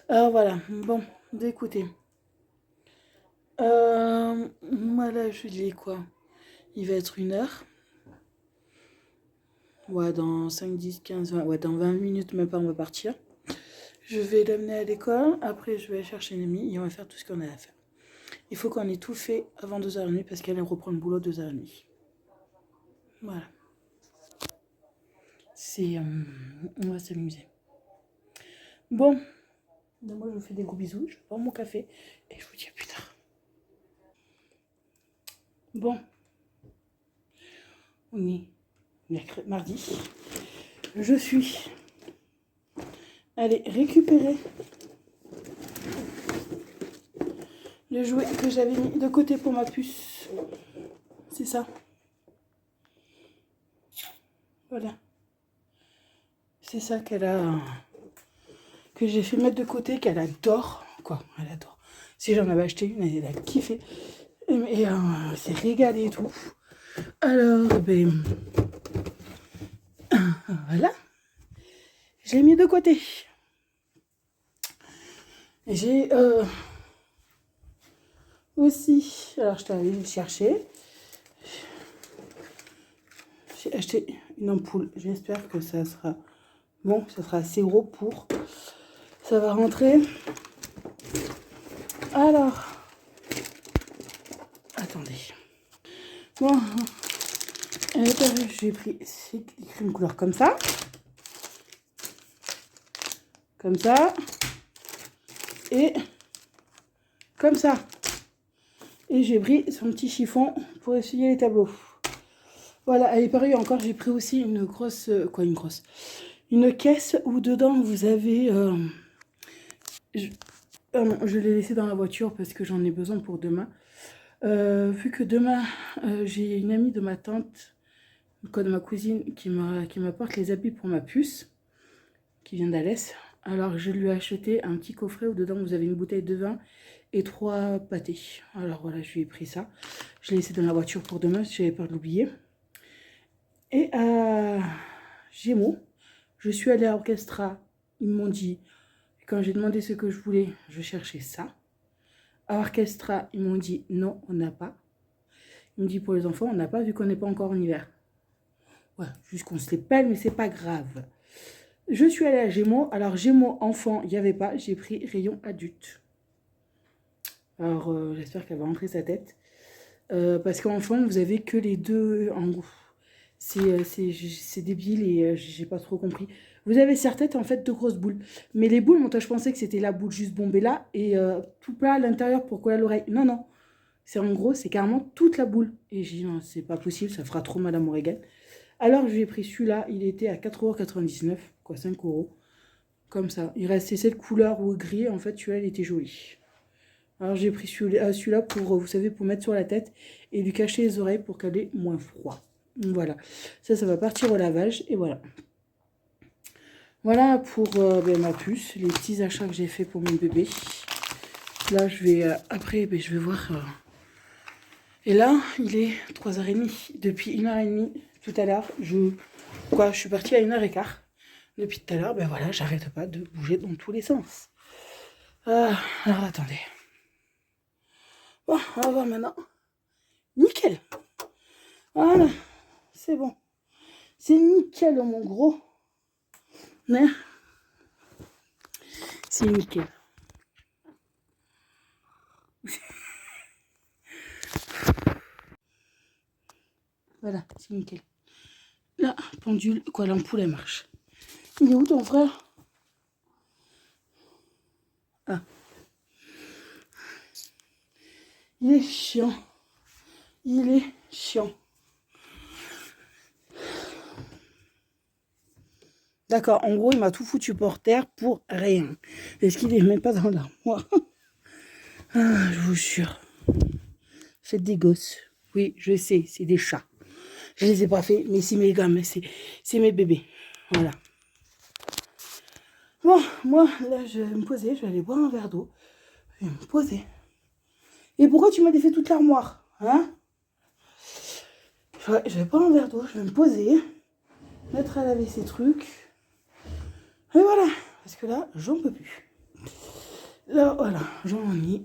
Alors voilà, bon, écoutez. Moi là, je dis quoi? Il va être 1h. Ouais, dans 5, 10, 15, 20, ouais, dans 20 minutes, même pas, on va partir. Je vais l'amener à l'école. Après, je vais aller chercher une amie et on va faire tout ce qu'on a à faire. Il faut qu'on ait tout fait avant 2h30 parce qu'elle reprend le boulot 2h30. Voilà. On va s'amuser. Bon. Moi, je vous fais des gros bisous. Je prends mon café et je vous dis à plus tard. Bon. On est mardi. Je suis allée récupérer le jouet que j'avais mis de côté pour ma puce. C'est ça. Voilà. C'est ça qu'elle a... que j'ai fait mettre de côté, qu'elle adore. Quoi, elle adore. Si j'en avais acheté une, elle a kiffé. Et c'est régalé et tout. Alors, ben... voilà. J'ai mis de côté. J'ai aussi... Alors, je t'avais allée chercher. J'ai acheté une ampoule. J'espère que ça sera... Bon, ça sera assez gros pour... Ça va rentrer. Alors... Attendez. Bon, à l'intérieur, j'ai pris ces crèmes couleur comme ça. Comme ça. Et comme ça. Et j'ai pris son petit chiffon pour essuyer les tableaux. Voilà, elle est pareille encore. J'ai pris aussi une grosse... Quoi, une grosse? Une caisse où dedans, vous avez... je l'ai laissé dans la voiture parce que j'en ai besoin pour demain. Vu que demain, j'ai une amie de ma tante, de ma cousine, qui m'apporte les habits pour ma puce, qui vient d'Alès. Alors, je lui ai acheté un petit coffret où dedans, vous avez une bouteille de vin et 3 pâtés. Alors, voilà, je lui ai pris ça. Je l'ai laissé dans la voiture pour demain, si j'avais peur de l'oublier. Et à Gémeaux, je suis allée à Orchestra. Ils m'ont dit, quand j'ai demandé ce que je voulais, je cherchais ça. À Orchestra, ils m'ont dit, non, on n'a pas. Ils m'ont dit, pour les enfants, on n'a pas, vu qu'on n'est pas encore en hiver. Ouais, juste qu'on se les pèle, mais c'est pas grave. Je suis allée à Gémeaux. Alors, Gémeaux enfant, il n'y avait pas. J'ai pris rayon adulte. Alors, j'espère qu'elle va rentrer sa tête. Parce qu'enfant, vous avez que les deux en gros. C'est débile et j'ai pas trop compris. Vous avez serre-tête en fait 2 grosses boules. Mais les boules, moi je pensais que c'était la boule juste bombée là et tout plat à l'intérieur pour coller à l'oreille. Non, non. C'est en gros, c'est carrément toute la boule. Et j'ai dit non, c'est pas possible, ça fera trop mal à mon régal. Alors je lui ai pris celui-là, il était à 4,99 €, quoi, 5 €. Comme ça. Il restait cette couleur ou gris, en fait celui-là il était joli. Alors j'ai pris celui-là pour, vous savez, pour mettre sur la tête et lui cacher les oreilles pour qu'elle ait moins froid. Voilà. Ça va partir au lavage et voilà. Voilà pour ma puce, les petits achats que j'ai fait pour mon bébé. Là, je vais après, je vais voir. Et là, il est 3h30. Depuis 1h30 tout à l'heure, je suis partie à 1h15. Depuis tout à l'heure, voilà, j'arrête pas de bouger dans tous les sens. Alors attendez. Bon, on va voir maintenant. Nickel. Voilà, c'est bon. C'est nickel, mon gros. Hein, c'est nickel. Voilà, c'est nickel. La pendule, l'ampoule, elle marche. Il est où ton frère? Ah. Il est chiant. Il est chiant. D'accord, en gros, il m'a tout foutu par terre pour rien. Est-ce qu'il est même pas dans l'armoire? Ah, je vous jure. C'est des gosses. Oui, je sais, c'est des chats. Je les ai pas fait, mais c'est mes gamins, c'est mes bébés. Voilà. Bon, moi, là, je vais me poser, je vais aller boire un verre d'eau. Je vais me poser. Et pourquoi tu m'as défait toute l'armoire? Hein? Ouais, je vais boire un verre d'eau, je vais me poser, mettre à laver ces trucs. Et voilà, parce que là, j'en peux plus. Là, voilà, j'en ai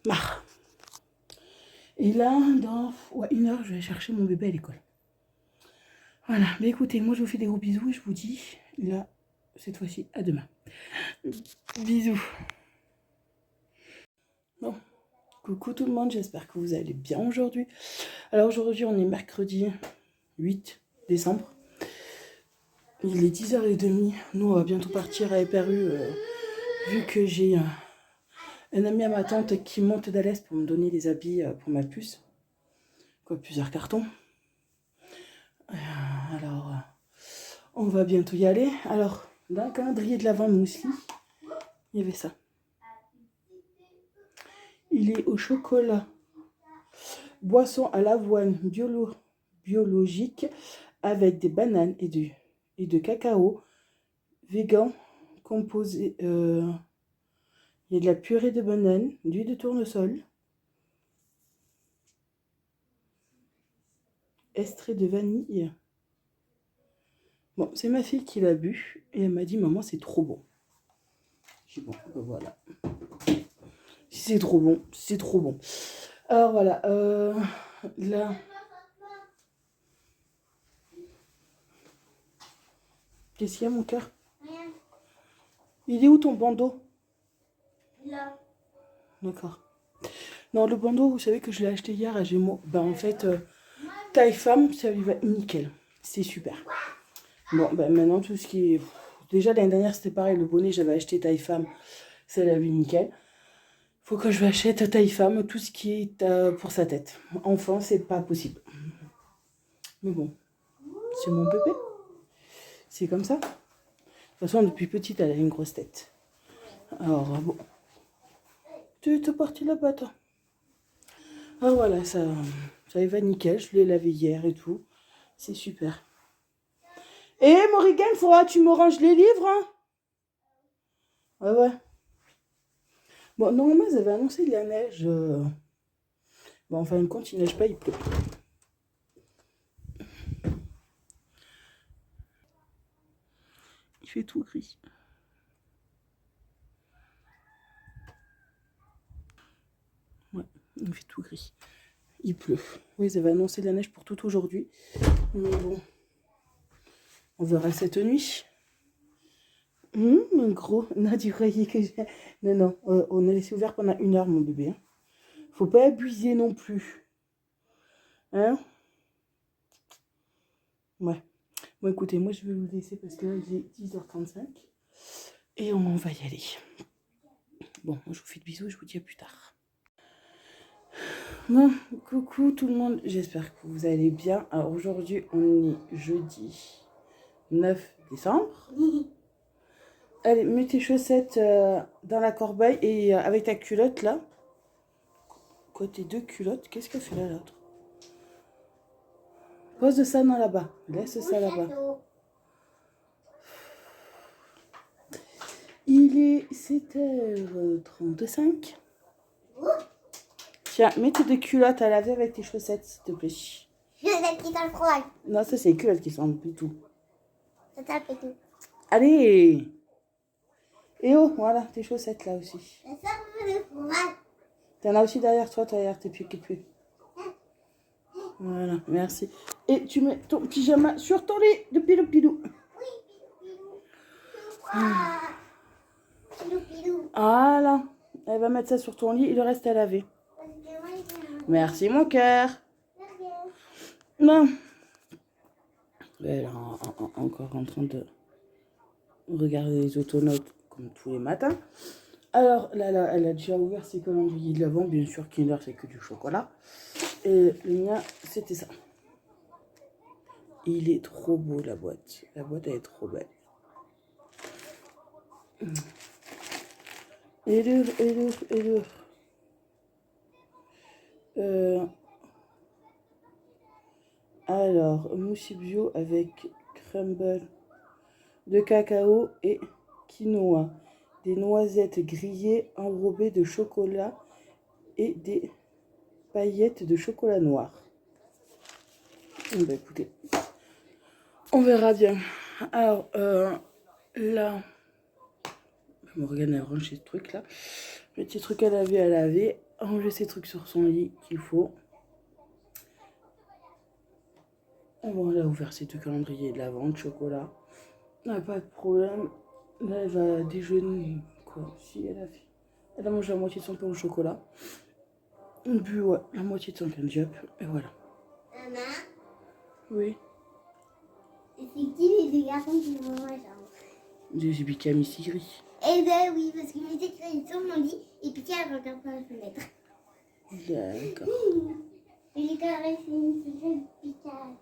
marre. Et là, dans 1 heure, je vais chercher mon bébé à l'école. Voilà, mais écoutez, moi je vous fais des gros bisous et je vous dis, là, cette fois-ci, à demain. Bisous. Bon, coucou tout le monde, j'espère que vous allez bien aujourd'hui. Alors aujourd'hui, on est mercredi 8 décembre. Il est 10h30. Nous, on va bientôt partir à Éperu, vu que j'ai un ami à ma tante qui monte d'Alès pour me donner des habits pour ma puce. Plusieurs cartons. Alors, on va bientôt y aller. Alors, dans le calendrier de l'Avent Mousli, il y avait ça. Il est au chocolat. Boisson à l'avoine biologique avec des bananes et de cacao. Végan composé. Il y a de la purée de banane, d'huile de tournesol, extrait de vanille. Bon, c'est ma fille qui l'a bu et elle m'a dit maman, c'est trop bon. J'ai dit bon, voilà. Si c'est trop bon, c'est trop bon. Alors voilà, là. Qu'est-ce qu'il y a, mon cœur?
Rien.
Il est où ton bandeau?
Là.
D'accord. Non, le bandeau, vous savez que je l'ai acheté hier à Gémeaux. En fait, taille femme, ça lui va nickel. C'est super. Bon, maintenant, tout ce qui est... Déjà, l'année dernière, c'était pareil. Le bonnet, j'avais acheté taille femme. Ça l'a vu nickel. Faut que je lui achète taille femme, tout ce qui est pour sa tête. Enfant, c'est pas possible. Mais bon, c'est mon bébé. C'est comme ça. De toute façon, depuis petite, elle a une grosse tête. Alors, bon. Tu es parti là-bas, toi. Ah voilà, ça y va nickel. Je l'ai lavé hier et tout. C'est super. Et Morrigan, faudra que tu me ranges les livres, hein? Ouais. Bon, normalement, ils avaient annoncé de la neige. Bon, en fin de compte, il neige pas, il pleut. Il fait tout gris. Ouais, il fait tout gris. Il pleut. Oui, ils avaient annoncé de la neige pour tout aujourd'hui. Mais bon, on verra cette nuit. Mon gros, non, tu croyais que j'ai... Non, on a laissé ouvert pendant 1 heure, mon bébé. Hein. Faut pas abuser non plus. Hein? Ouais. Bon, écoutez, moi, je vais vous laisser parce que là, il est 10h35. Et on va y aller. Bon, moi, je vous fais de bisous et je vous dis à plus tard. Bon, coucou tout le monde. J'espère que vous allez bien. Alors, aujourd'hui, on est jeudi 9 décembre. Allez, mets tes chaussettes dans la corbeille et avec ta culotte, là. Quoi, tes 2 culottes? Qu'est-ce qu'elle fait là, l'autre? Pose ça dans là-bas. Laisse ça là-bas. est 7h35. Tiens, mets tes culottes à laver avec tes chaussettes, s'il te plaît.
Chaussettes qui sentent froid.
Non, ça, c'est les culottes qui sentent plus tout.
Ça fait tout.
Allez! Et oh, voilà, tes chaussettes là aussi.
Ça sent le froid.
T'en as aussi derrière toi, derrière tes pieds qui puent. Voilà, merci. Et tu mets ton pyjama sur ton lit de pilou-pilou.
Oui, pilou, pilou. Froid. Pilou, pilou.
Voilà. Elle va mettre ça sur ton lit et le reste à laver.
Parce que moi, j'ai un-
Merci, mon cœur. Non. Elle est encore en train de regarder les autonotes comme tous les matins. Alors, là, elle a déjà ouvert ses calendriers de l'avant. Bien sûr, Kinder, c'est que du chocolat. Et le mien, c'était ça. Il est trop beau, la boîte. La boîte, elle est trop belle. Et le. Alors, mousse bio avec crumble de cacao et quinoa. Des noisettes grillées enrobées de chocolat et des paillettes de chocolat noir. Bah écoutez, on verra bien. Alors, là, Morgane a rangé ce truc là. Le petit truc à laver, ranger ses trucs sur son lit qu'il faut. Bon, elle a ouvert ses deux calendriers de l'avant, de chocolat. Pas de problème. Là, elle va déjeuner. Quoi? Si, elle a mangé la moitié de son pain au chocolat. Puis, ouais, la moitié de son ketchup. Et voilà.
Maman,
Oui.
c'est qui les deux garçons qui vont manger?
J'ai piqué à Missy Gris.
Eh ben oui, parce que mes écrits ils sont sur mon lit et puis elle regarde par la fenêtre.
D'accord.
Et les carrés, c'est une petite picade.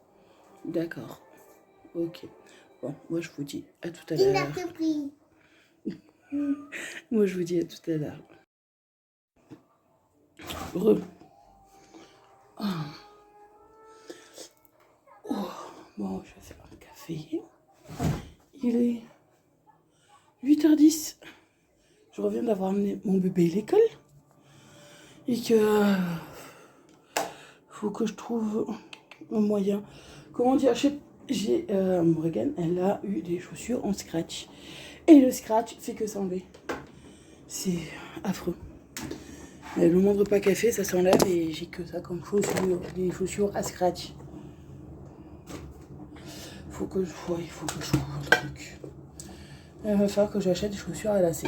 D'accord. Ok. Bon, moi, je vous dis à tout à
Kinder
l'heure.
surprise.
Moi, je vous dis à tout à l'heure. Re. Ah. Oh. Bon, je vais faire un café. Il est 8h10. Je reviens d'avoir amené mon bébé à l'école. Et que... faut que je trouve un moyen. Comment dire, j'ai Morgane, elle a eu des chaussures en scratch. Et le scratch fait que s'enlever. C'est affreux. Le moindre pas café, ça s'enlève et j'ai que ça comme chaussures, des chaussures à scratch. Il faut que je trouve un truc. Il va falloir que j'achète des chaussures à lacets.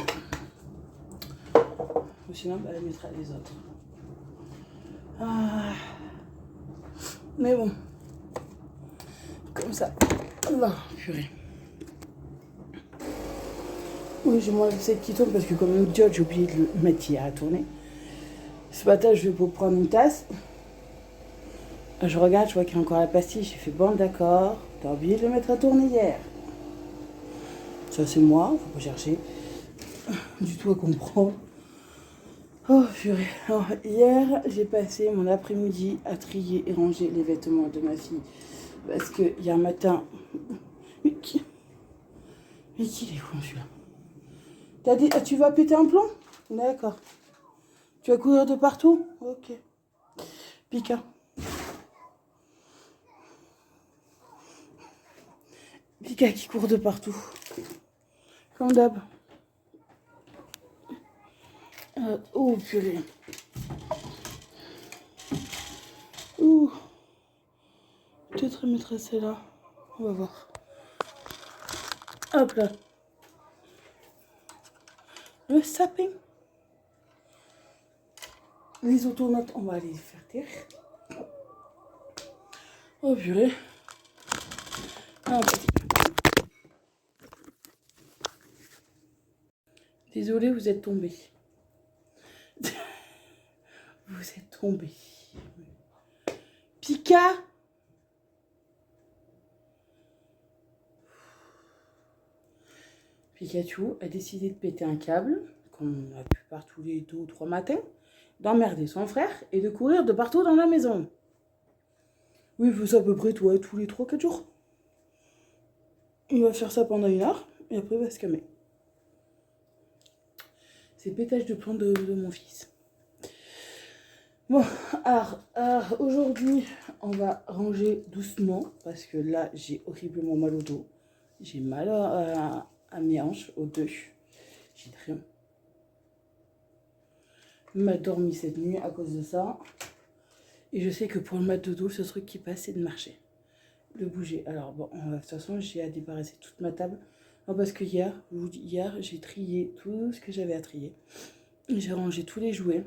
Ou sinon, elle mettra les autres. Ah. Mais bon. Comme ça. Là, purée. Oui, j'ai mon lave-vaisselle qui tourne parce que comme un idiot, j'ai oublié de le mettre hier à tourner. Ce matin, je vais pour prendre une tasse. Je regarde, je vois qu'il y a encore la pastille. J'ai fait bon, d'accord. T'as oublié de le mettre à tourner hier. Ça, c'est moi. Faut pas chercher du tout à comprendre. Oh, purée. Alors, hier, j'ai passé mon après-midi à trier et ranger les vêtements de ma fille. Parce que hier matin... Mais qui il est fou, celui-là? T'as dit, tu vas péter un plomb? D'accord. Tu vas courir de partout? Ok. Pika. Pika qui court de partout. Comme d'hab. Oh, purée. Ouh. Peut-être mettre celle-là. On va voir. Hop là. Le sapin. Les autonotes, on va les faire taire. Oh purée. Ah, petit. Désolée, vous êtes tombé. Vous êtes tombé. Pika. Pikachu a décidé de péter un câble, comme la plupart tous les 2 ou 3 matins, d'emmerder son frère et de courir de partout dans la maison. Oui, il fait ça à peu près tous les 3-4 jours. Il va faire ça pendant 1 heure et après il va se calmer. C'est pétage de plomb de mon fils. Bon, alors aujourd'hui, on va ranger doucement parce que là, j'ai horriblement mal au dos. J'ai mal à mes hanches, aux deux. J'ai très mal dormi cette nuit à cause de ça. Et je sais que pour le mal de dos, ce truc qui passe, c'est de marcher, de bouger. Alors bon, de toute façon, j'ai à débarrasser toute ma table. Non, parce que hier, j'ai trié tout ce que j'avais à trier. J'ai rangé tous les jouets.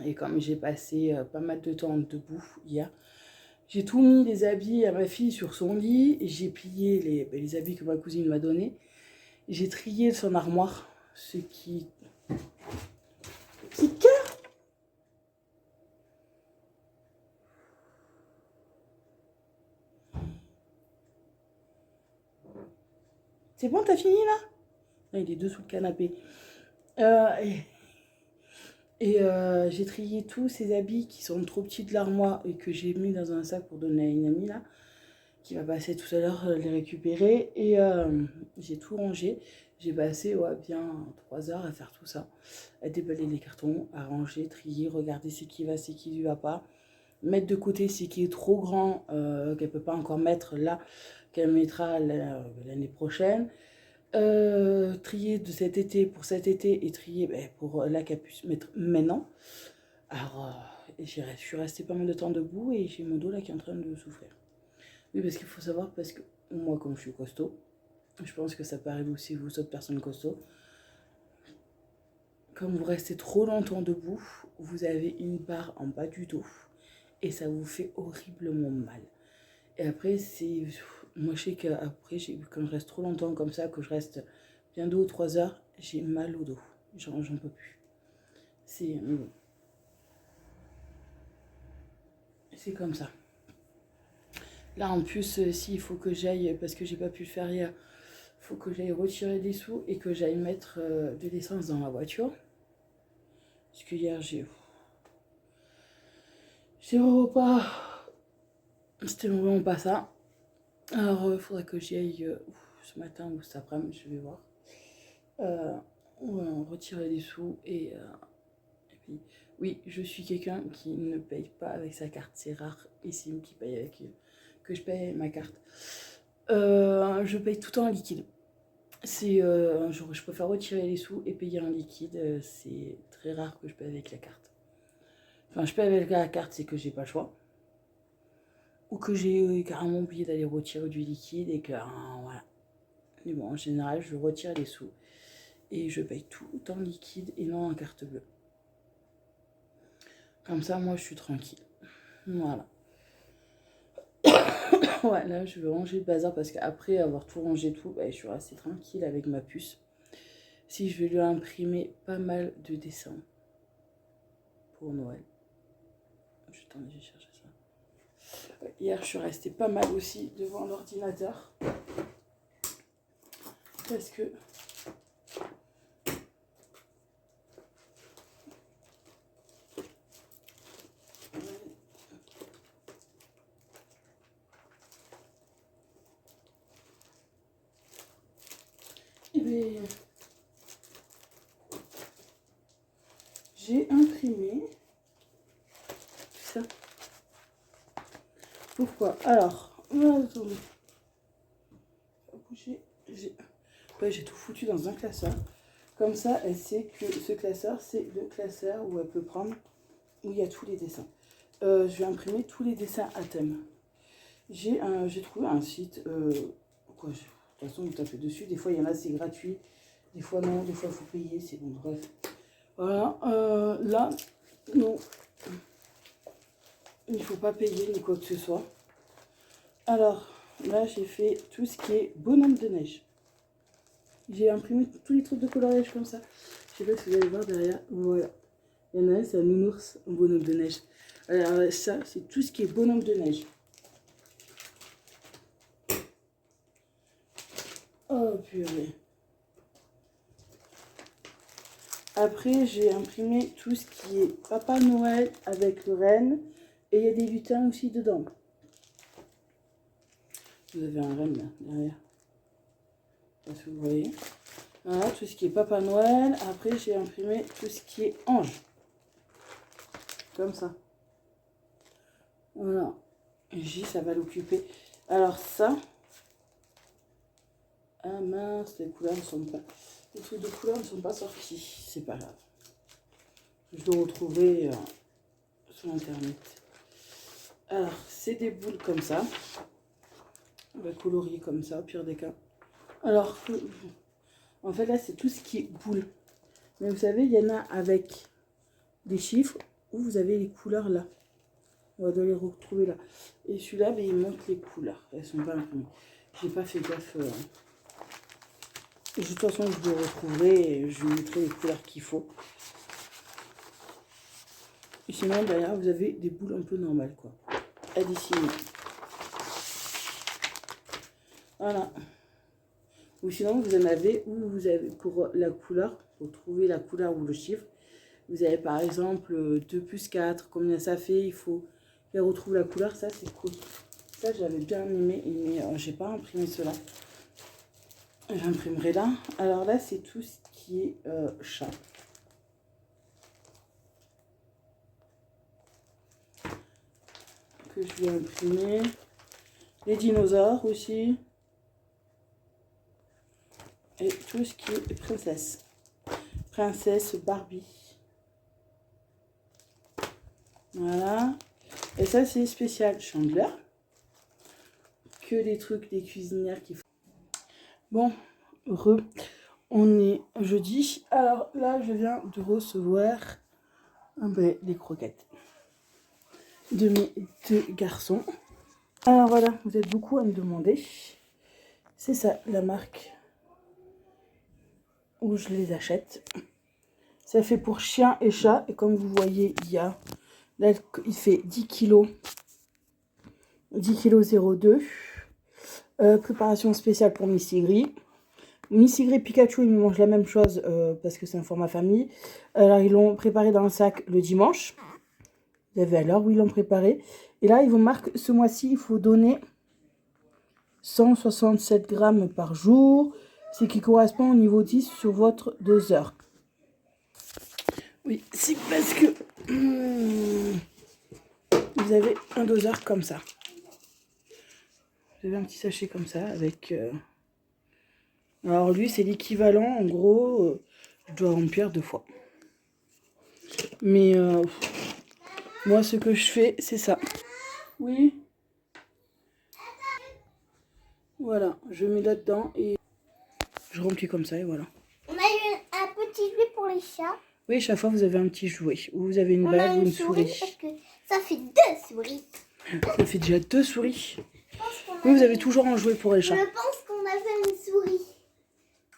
Et comme j'ai passé pas mal de temps debout hier, j'ai tout mis les habits à ma fille sur son lit. J'ai plié les habits que ma cousine m'a donnés. J'ai trié son armoire, ce qui... Petit cœur. C'est bon, t'as fini là? Ah, il est dessous le canapé. J'ai trié tous ces habits qui sont trop petits de l'armoire et que j'ai mis dans un sac pour donner à une amie là, qui va passer tout à l'heure les récupérer. Et j'ai tout rangé. J'ai passé bien 3 heures à faire tout ça, à déballer les cartons, à ranger, trier, regarder ce qui va, ce qui ne va pas, mettre de côté ce qui est trop grand, qu'elle ne peut pas encore mettre là, qu'elle mettra l'année prochaine. Trier de cet été pour cet été et trier pour la qu'elle puisse mettre maintenant. Alors, je suis restée pas mal de temps debout et j'ai mon dos là qui est en train de souffrir. Oui, parce qu'il faut savoir, parce que moi, comme je suis costaud, je pense que ça peut arriver aussi vous autres personnes costauds. Comme vous restez trop longtemps debout, vous avez une barre en bas du dos et ça vous fait horriblement mal. Et après, c'est... Moi, je sais qu'après, quand je reste trop longtemps comme ça, que je reste bien 2 ou 3 heures, j'ai mal au dos. J'en peux plus. C'est comme ça. Là, en plus, s'il faut que j'aille, parce que j'ai pas pu le faire hier, il faut que j'aille retirer des sous et que j'aille mettre de l'essence dans la voiture. Parce que hier, j'ai vraiment pas... C'était vraiment pas ça. Alors, il faudrait que j'y aille ce matin ou cet après-midi, je vais voir. Retirer des sous et puis, oui, je suis quelqu'un qui ne paye pas avec sa carte. C'est rare ici qui paye avec, que je paye ma carte. Je paye tout en liquide. Je préfère retirer les sous et payer en liquide. C'est très rare que je paye avec la carte. Enfin, je paye avec la carte, c'est que j'ai pas le choix. Ou que j'ai carrément oublié d'aller retirer du liquide et que voilà. Mais bon, en général, je retire les sous et je paye tout en liquide et non en carte bleue. Comme ça, moi, je suis tranquille. Voilà. Ouais, là, je vais ranger le bazar parce qu'après avoir tout rangé, je suis restée tranquille avec ma puce. Si je vais lui imprimer pas mal de dessins pour Noël. Je vais chercher ça. Hier, je suis restée pas mal aussi devant l'ordinateur. Parce que... j'ai imprimé ça. Pourquoi? Alors, j'ai tout foutu dans un classeur. Comme ça, elle sait que ce classeur, c'est le classeur où elle peut prendre, où il y a tous les dessins. Je vais imprimer tous les dessins à thème. J'ai trouvé un site, de toute façon, vous tapez dessus. Des fois, il y en a, c'est gratuit. Des fois, non. Des fois, il faut payer. C'est bon, bref. Voilà. Là, non. Il ne faut pas payer ni quoi que ce soit. Alors, là, j'ai fait tout ce qui est bonhomme de neige. J'ai imprimé tous les trucs de coloriage comme ça. Je sais pas si vous allez voir derrière. Voilà. Il y en a un, c'est un nounours, un bonhomme de neige. Alors, ça, c'est tout ce qui est bonhomme de neige. Oh, purée. Après, j'ai imprimé tout ce qui est Papa Noël avec le renne. Et il y a des lutins aussi dedans. Vous avez un renne là, derrière. Je sais pas si vous voyez. Voilà, tout ce qui est Papa Noël. Après, j'ai imprimé tout ce qui est ange. Comme ça. Voilà. Et j'ai, ça va l'occuper. Alors ça. Ah mince, les couleurs ne sont pas... Les trucs de couleurs ne sont pas sortis. C'est pas grave. Je dois retrouver sur internet. Alors, c'est des boules comme ça. On va colorier comme ça, au pire des cas. Alors, en fait, là, c'est tout ce qui est boules. Mais vous savez, il y en a avec des chiffres où vous avez les couleurs là. On va les retrouver là. Et celui-là, ben, il montre les couleurs. Elles sont pas imprimées. J'ai pas fait gaffe. De toute façon, je le retrouverai et je vous mettrai les couleurs qu'il faut. Et sinon, derrière, vous avez des boules un peu normales, quoi. À dessiner. Voilà. Ou sinon, vous en avez où vous avez pour la couleur, pour trouver la couleur ou le chiffre. Vous avez par exemple 2 plus 4, combien ça fait, il faut qu'elle retrouve la couleur, ça c'est cool. Ça j'avais bien aimé, mais j'ai pas imprimé cela. J'imprimerai là. Alors là, c'est tout ce qui est chat. Que je vais imprimer. Les dinosaures aussi. Et tout ce qui est princesse. Princesse Barbie. Voilà. Et ça, c'est spécial Chandler. Que des trucs des cuisinières qui font. Bon, on est jeudi. Alors là, je viens de recevoir les croquettes de mes 2 garçons. Alors voilà, vous êtes beaucoup à me demander. C'est ça, la marque où je les achète. Ça fait pour chien et chat. Et comme vous voyez, là, il fait 10 kg. 10 kg 02. Préparation spéciale pour Missy Gris. Missy Gris Pikachu, ils mangent la même chose parce que c'est un format famille. Alors, ils l'ont préparé dans le sac le dimanche. Vous avez à l'heure où ils l'ont préparé. Et là, ils vous marquent, ce mois-ci, il faut donner 167 grammes par jour. Ce qui correspond au niveau 10 sur votre doseur. Oui, c'est parce que vous avez un doseur comme ça. Vous avez un petit sachet comme ça avec... Alors lui, c'est l'équivalent, en gros, je dois remplir 2 fois. Mais moi, ce que je fais, c'est ça. Oui. Voilà, je mets là-dedans et je remplis comme ça et voilà.
On a eu un petit jouet pour les chats.
Oui, chaque fois, vous avez un petit jouet. Ou vous avez une balle ou une souris.
Parce que ça fait 2 souris.
Ça fait déjà 2 souris. Oui, vous avez toujours un jouet pour les chats.
Je pense qu'on a fait une souris.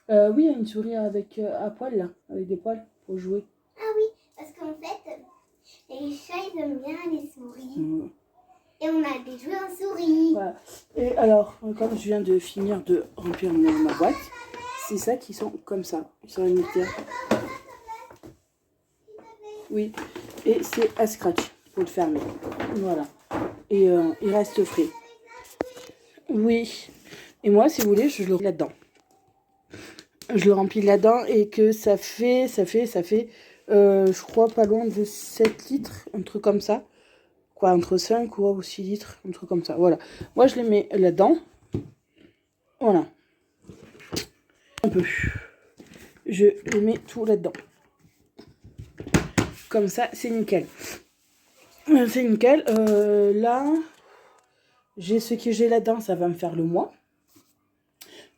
Oui, il y a une souris avec à poil là, avec des poils pour jouer.
Ah oui, parce qu'en fait, les chats ils aiment bien les souris. Et on a des jouets en souris.
Voilà. Et alors, comme je viens de finir de remplir ma boîte, c'est ça qui sont comme ça. Ils sont limités. Oui, et c'est à scratch pour le fermer. Voilà. Et il reste frais. Oui. Et moi, si vous voulez, je le remplis là-dedans. Je le remplis là-dedans et que ça fait, je crois, pas loin de 7 litres, un truc comme ça. Quoi, entre 5 ou 6 litres, un truc comme ça. Voilà. Moi, je les mets là-dedans. Voilà. Un peu. Je les mets tout là-dedans. Comme ça, c'est nickel. C'est nickel. Là, j'ai ce que j'ai là-dedans, ça va me faire le mois.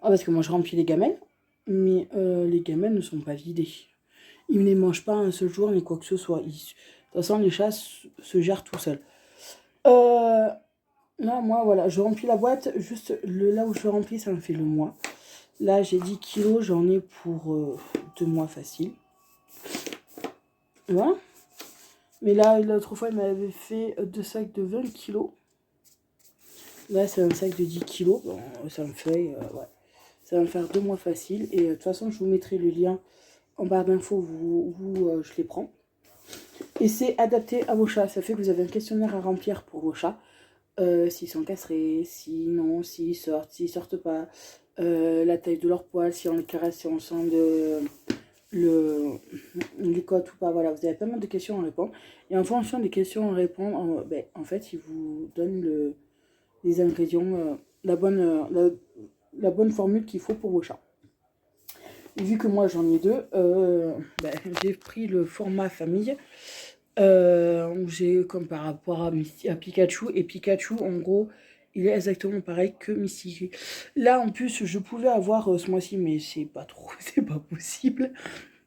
Ah, parce que moi, je remplis les gamelles. Mais les gamelles ne sont pas vidées. Ils ne les mangent pas un seul jour, ni quoi que ce soit. De toute façon, les chats se gèrent tout seuls. Là, moi, voilà, je remplis la boîte. Juste là où je remplis, ça me fait le mois. Là, j'ai 10 kilos. J'en ai pour 2 mois facile. Voilà. Mais là, l'autre fois, il m'avait fait 2 sacs de 20 kilos. Là, c'est un sac de 10 kilos. Bon, ça me fait... ouais. Ça va me faire 2 mois facile. Et de toute façon, je vous mettrai le lien en barre d'infos où je les prends. Et c'est adapté à vos chats. Ça fait que vous avez un questionnaire à remplir pour vos chats. S'ils sont castrés, s'ils sortent pas. la taille de leur poil, si on les caresse, si on sent les côtes ou pas. Voilà, vous avez pas mal de questions à répondre. Et en fonction des questions à répondre, en fait, ils vous donnent les ingrédients, la bonne formule qu'il faut pour vos chats. Et vu que moi j'en ai deux, j'ai pris le format famille. J'ai comme par rapport à Pikachu. Et Pikachu, en gros, il est exactement pareil que Misty. Là, en plus, je pouvais avoir ce mois-ci, mais c'est pas trop, c'est pas possible.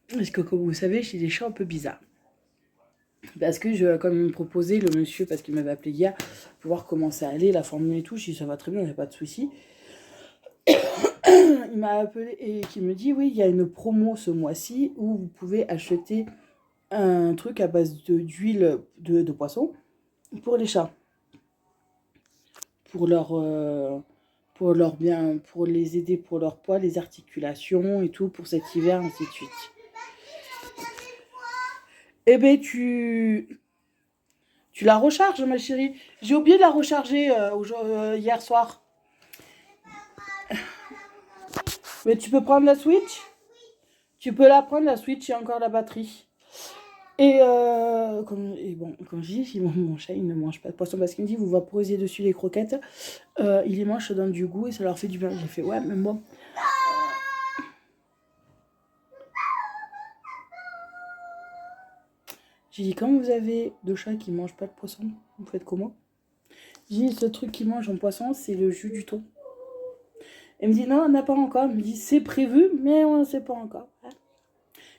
Parce que, comme vous savez, j'ai des chats un peu bizarres. Parce que, comme il me proposait le monsieur, parce qu'il m'avait appelé hier, pour voir comment ça allait, la formule et tout, je dis ça va très bien, il n'y a pas de souci. Il m'a appelé et qui me dit oui, il y a une promo ce mois-ci où vous pouvez acheter un truc à base d'huile de poisson pour les chats. Pour pour les aider pour leur poids, les articulations et tout, pour cet hiver, ainsi de suite. Eh ben, tu la recharges, ma chérie. J'ai oublié de la recharger hier soir. Mais tu peux prendre la Switch. Tu peux la prendre, la Switch, il y a encore la batterie. Et comme je dis, mon chat, il ne mange pas de poisson parce qu'il me dit, vous vaporisez dessus les croquettes. Il les mange, ça donne du goût et ça leur fait du bien. J'ai fait, ouais, mais moi... J'ai dit, quand vous avez deux chats qui ne mangent pas de poisson, vous faites comment? J'ai dit, ce truc qui mange en poisson, c'est le jus du thon. Elle me dit, non, on n'a pas encore. Elle me dit, c'est prévu, mais on ne sait pas encore.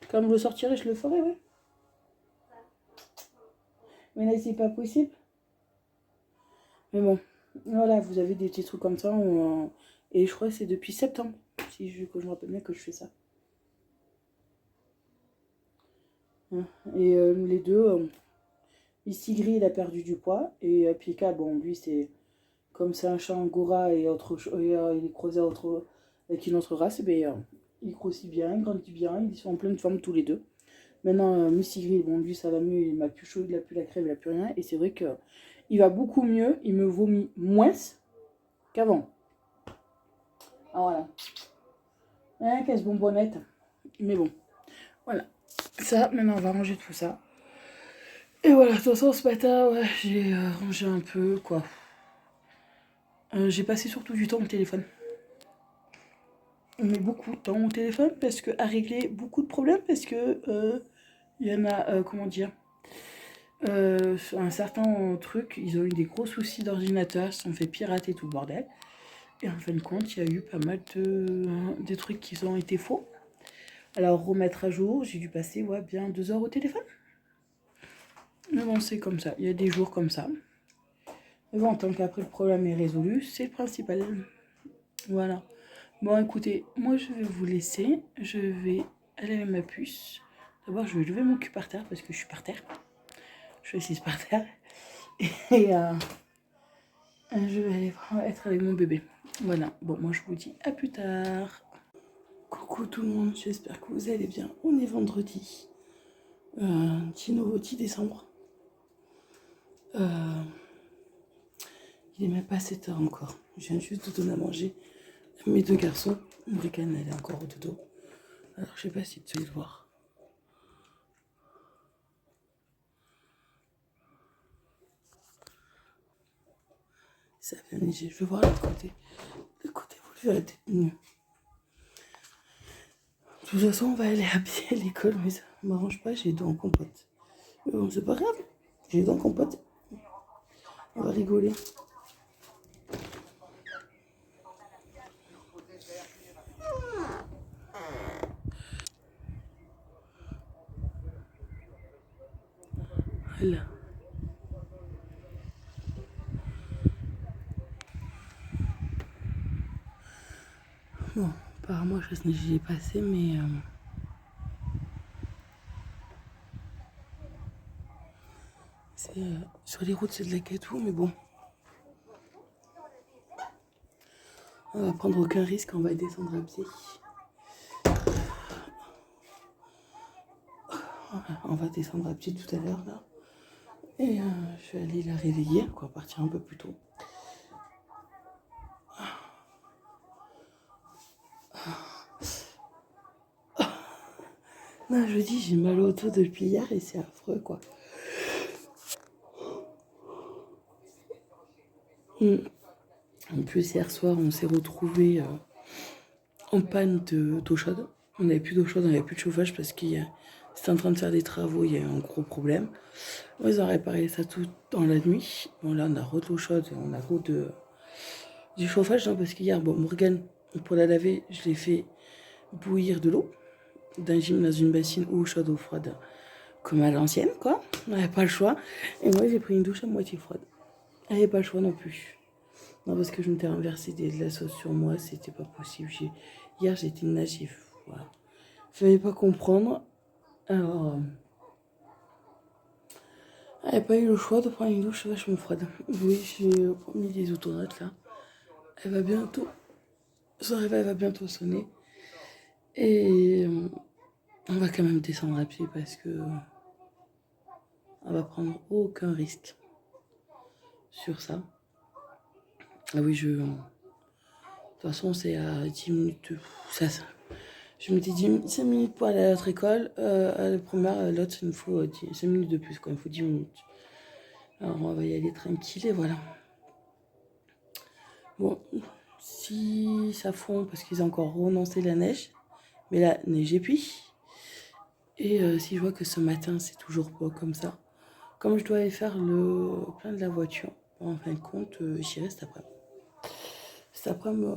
Quand je le sortirai, je le ferai, ouais. Mais là, c'est pas possible. Mais bon, voilà, vous avez des petits trucs comme ça. Et je crois que c'est depuis septembre, que je me rappelle bien que je fais ça. Et les deux, Misty Gris, il a perdu du poids. Et Pika, bon, lui, c'est comme c'est un chat angora et il est croisé avec une autre race, il grossit bien, il grandit bien, ils sont en pleine forme tous les deux. Maintenant, Misty Gris, bon, lui, ça va mieux, il m'a plus chaud, il a plus la crève, il a plus rien. Et c'est vrai qu'il va beaucoup mieux, il me vomit moins qu'avant. Ah voilà. Qu'est-ce bonbonnette. Mais bon, voilà. Ça, maintenant, on va ranger tout ça. Et voilà, de toute façon, ce matin, ouais, j'ai rangé un peu, quoi. J'ai passé surtout du temps au téléphone. Mais beaucoup de temps au téléphone parce que à régler beaucoup de problèmes parce que il y en a, comment dire, un certain truc, ils ont eu des gros soucis d'ordinateur, ils se sont fait pirater tout le bordel. Et en fin de compte, il y a eu pas mal des trucs qui ont été faux. Alors remettre à jour, j'ai dû passer bien 2 heures au téléphone. Mais bon, c'est comme ça, il y a des jours comme ça. Mais bon, tant qu'après le problème est résolu, c'est le principal. Voilà. Bon, écoutez, moi je vais vous laisser. Je vais aller avec ma puce. D'abord, je vais lever mon cul par terre parce que je suis par terre. Je suis assise par terre. Et je vais aller être avec mon bébé. Voilà. Bon, moi je vous dis à plus tard. Coucou tout le monde, j'espère que vous allez bien. On est vendredi 10 décembre. Il est même pas 7 heures encore. Je viens juste de donner à manger à mes 2 garçons. Morgane, elle est encore au dodo. Alors, je sais pas si tu veux le voir. Ça a bien neigé. Je vais voir le côté. Le côté, vous le verrez peut-être mieux. De toute façon, on va aller à pied à l'école, mais ça ne m'arrange pas, j'ai les dents en compote. Mais bon, c'est pas grave. J'ai les dents en compote. On va rigoler. Voilà. Bon, apparemment, je sais j'ai passé, mais... sur les routes, c'est de la gadoue, mais bon. On va prendre aucun risque, on va descendre à pied. Voilà, on va descendre à pied tout à l'heure, là. Et je vais aller la réveiller, quoi, partir un peu plus tôt. Non, je dis, j'ai mal au dos depuis hier et c'est affreux, quoi. En plus, hier soir, on s'est retrouvés en panne d'eau chaude. On n'avait plus d'eau chaude, on n'avait plus de chauffage parce qu'il c'était en train de faire des travaux, il y a eu un gros problème. Bon, ils ont réparé ça tout dans la nuit. Bon, là, on a re de l'eau chaude, on a re du chauffage, hein, parce qu'hier, bon, Morgane, pour la laver, je l'ai fait bouillir de l'eau d'un gym dans une bassine eau chaude, eau froide, comme à l'ancienne, quoi. On n'avait pas le choix. Et moi, j'ai pris une douche à moitié froide. Elle n'avait pas le choix non plus. Non, parce que je m'étais renversé de la sauce sur moi, c'était pas possible. Hier, j'étais nager. Voilà. Je n'avais pas comprendre. Alors, elle n'a pas eu le choix de prendre une douche vachement froide. Oui, j'ai mis des automates là. Elle va bientôt. Son réveil va bientôt sonner. Et on va quand même descendre à pied parce que on va prendre aucun risque sur ça. Ah oui, de toute façon, c'est à 10 minutes. Ça. Je m'étais dit 5 minutes pour aller à l'autre école. À la première, à l'autre, il me faut 5 minutes de plus, quoi. Il me faut 10 minutes. Alors, on va y aller tranquille et voilà. Bon, si ça fond, parce qu'ils ont encore renoncé la neige, mais la neige est puis. Et si je vois que ce matin, c'est toujours pas comme ça, comme je dois aller faire le plein de la voiture, en fin de compte, j'irai cet après-midi. Cet après-midi,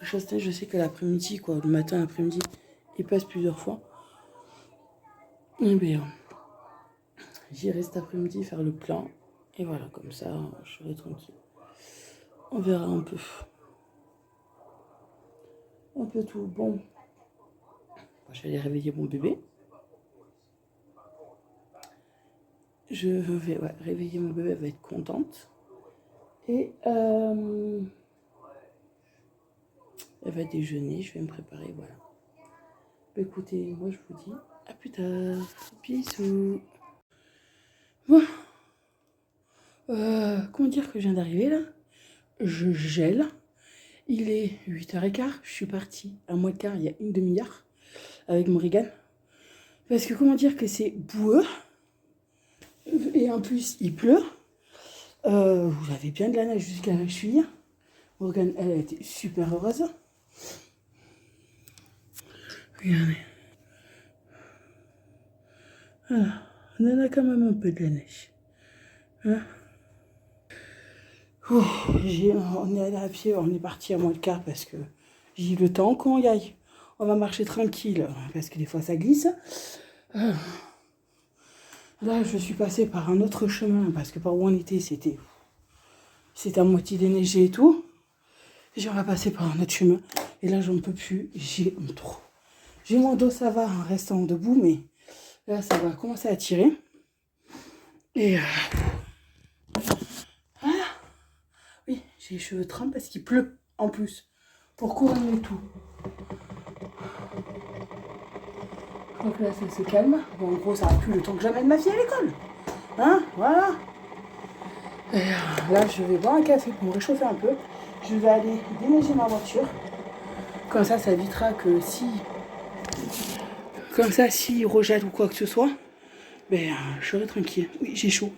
je sais que l'après-midi, quoi, le matin, l'après-midi, il passe plusieurs fois. Et bien, j'irai cet après-midi faire le plein. Et voilà, comme ça, je serai tranquille. On verra un peu. Un peu tout. Bon, je vais aller réveiller mon bébé. Je vais réveiller mon bébé, elle va être contente. Et elle va déjeuner, je vais me préparer, voilà. Bah, écoutez, moi je vous dis à plus tard. Bisous. Bon, comment dire que je viens d'arriver là? Je gèle. Il est 8h15, je suis partie à moins de quart il y a une demi-heure avec Morgane. Parce que comment dire que c'est boueux. Et en plus, il pleut. Vous avez bien de la neige jusqu'à la cheville. Morgane, elle a été super heureuse. Regardez. Ah, on en a quand même un peu de la neige. Hein? On est allé à pied, on est parti à moins de quart parce que j'ai le temps qu'on y aille. On va marcher tranquille parce que des fois ça glisse. Là, je suis passée par un autre chemin parce que par où on était, c'était à moitié déneigé et tout. On va passer par un autre chemin. Et là, j'en peux plus. J'ai trop. J'ai mon dos, ça va en restant debout, mais là, ça va commencer à tirer. Et voilà. Oui, j'ai les cheveux trempés parce qu'il pleut en plus. Pour couronner tout. Donc là, ça se calme. Bon, en gros, ça va plus le temps que j'amène ma fille à l'école. Hein, voilà. Et là, je vais boire un café pour me réchauffer un peu. Je vais aller déneiger ma voiture. Comme ça évitera que si... Comme ça, s'il rejette ou quoi que ce soit, ben, je serai tranquille. Oui, j'ai chaud.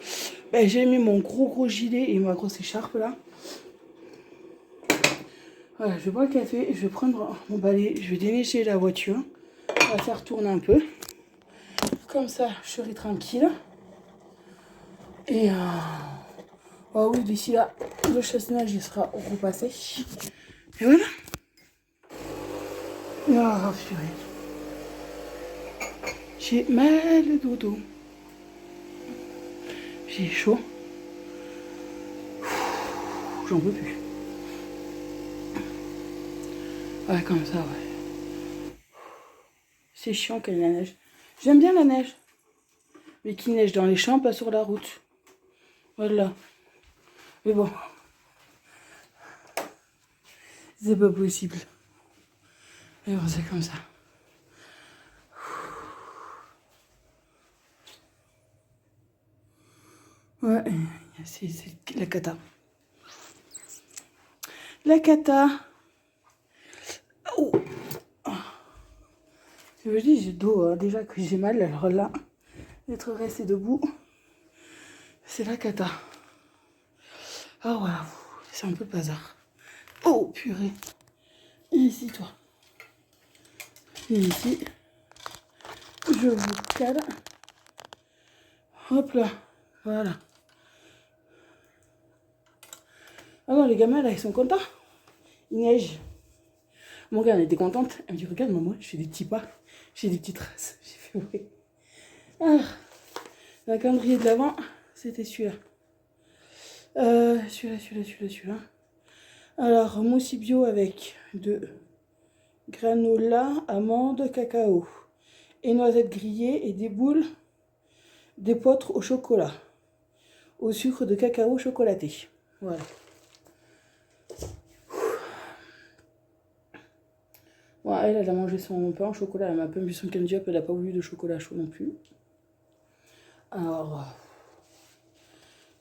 Ben, j'ai mis mon gros gilet et ma grosse écharpe là. Voilà, je vais boire le café, je vais prendre mon balai, je vais déneiger la voiture. On va faire tourner un peu. Comme ça, je serai tranquille. Et oh oui, d'ici là, le chasse-neige il sera repassé. Et voilà. Oh, purée. J'ai mal au dos. J'ai chaud. J'en peux plus. Ouais, comme ça, ouais. C'est chiant qu'il y ait la neige. J'aime bien la neige. Mais qu'il neige dans les champs, pas sur la route. Voilà. Mais bon. C'est pas possible. Mais bon, c'est comme ça. Ouais, c'est la cata. La cata. Oh. Je me dis, j'ai le dos déjà que j'ai mal, alors là, d'être resté debout, c'est la cata. Ah voilà, c'est un peu le bazar. Oh purée. Et ici, toi. Et ici, je vous cale. Hop là, voilà. Ah non, les gamins là, ils sont contents. Il neige. Mon gars, elle était contente. Elle me dit, regarde, maman, je fais des petits pas. J'ai des petites traces. J'ai fait, oui. Ah, le calendrier de l'avant, c'était celui-là. Celui-là. Alors, moussi bio avec de granola, amandes, cacao. Et noisettes grillées et des boules d'épeautre au chocolat. Au sucre de cacao chocolaté. Voilà. Bon, elle a mangé son pain au chocolat. Elle m'a pas mis son candy up. Elle n'a pas voulu de chocolat chaud non plus. Alors,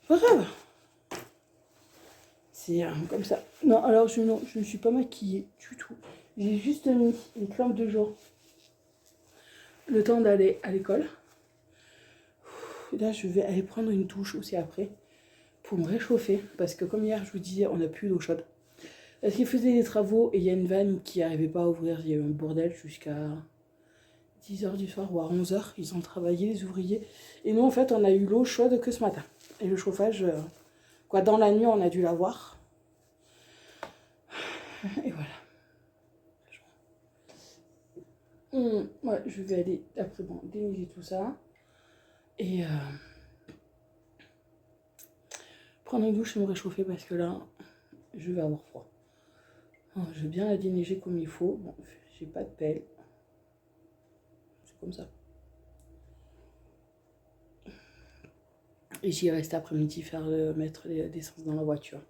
pas grave. C'est comme ça. Non, alors je ne suis pas maquillée du tout. J'ai juste mis les crèmes de jour. Le temps d'aller à l'école. Là, je vais aller prendre une douche aussi après. Pour me réchauffer. Parce que comme hier, je vous disais, on n'a plus d'eau chaude. Parce qu'ils faisaient des travaux et il y a une vanne qui n'arrivait pas à ouvrir. Il y a eu un bordel jusqu'à 10h du soir ou à 11h. Ils ont travaillé, les ouvriers. Et nous, en fait, on a eu l'eau chaude que ce matin. Et le chauffage, quoi, dans la nuit, on a dû l'avoir. Et voilà. Ouais, je vais aller après bon, déneiger tout ça. Et prendre une douche et me réchauffer parce que là, je vais avoir froid. Alors, je vais bien la déneiger comme il faut. Bon, j'ai pas de pelle. C'est comme ça. Et j'y reste après-midi mettre l'essence dans la voiture.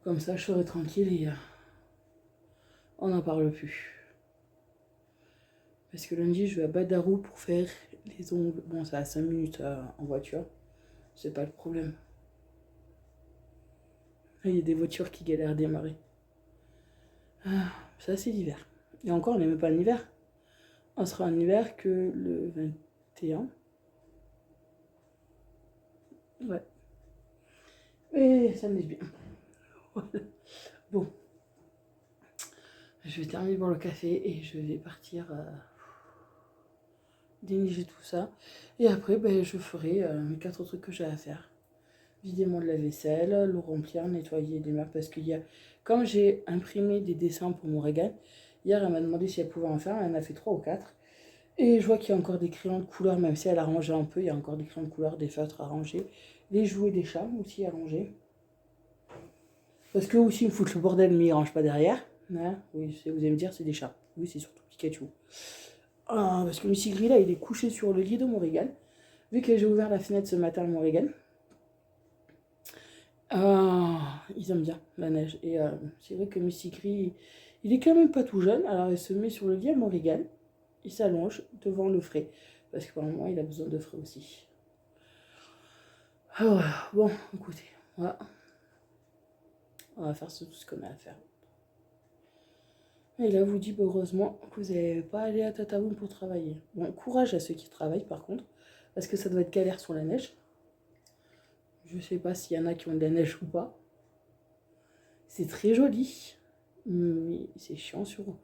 Comme ça, je serai tranquille et on n'en parle plus. Parce que lundi, je vais à Badarou pour faire les ongles. Bon, ça a 5 minutes en voiture. C'est pas le problème. Il y a des voitures qui galèrent à démarrer. Ah, ça, c'est l'hiver. Et encore, on n'est même pas en hiver. On sera en hiver que le 21. Ouais. Et ça neige bien. Voilà. Bon. Je vais terminer pour le café et je vais partir déneiger tout ça. Et après, ben, je ferai mes 4 trucs que j'ai à faire. Vider mon lave-vaisselle, le remplir, nettoyer les murs. Parce qu'il y a, comme j'ai imprimé des dessins pour mon régal, hier elle m'a demandé si elle pouvait en faire. Elle en a fait 3 ou 4. Et je vois qu'il y a encore des crayons de couleur, même si elle a rangé un peu, il y a encore des crayons de couleur, des feutres à ranger. Les jouets des chats aussi à ranger. Parce que aussi ils me foutent le bordel, mais ils ne rangent pas derrière. Hein, oui, vous allez me dire, c'est des chats. Oui, c'est surtout Pikachu. Ah, parce que Missy Gris, là, il est couché sur le lit de mon régal. Vu que j'ai ouvert la fenêtre ce matin à mon régal. Ils aiment bien la neige. Et c'est vrai que Missy Gris, il est quand même pas tout jeune. Alors il se met sur le lit à mon régal. Il s'allonge devant le frais. Parce que par moment, il a besoin de frais aussi. Ah voilà. Bon, écoutez, voilà. On va faire tout ce qu'on a à faire. Et là, vous dit heureusement que vous n'allez pas aller à Tataouine pour travailler. Bon, courage à ceux qui travaillent par contre, parce que ça doit être galère sur la neige. Je ne sais pas s'il y en a qui ont de la neige ou pas. C'est très joli, mais c'est chiant sur eux.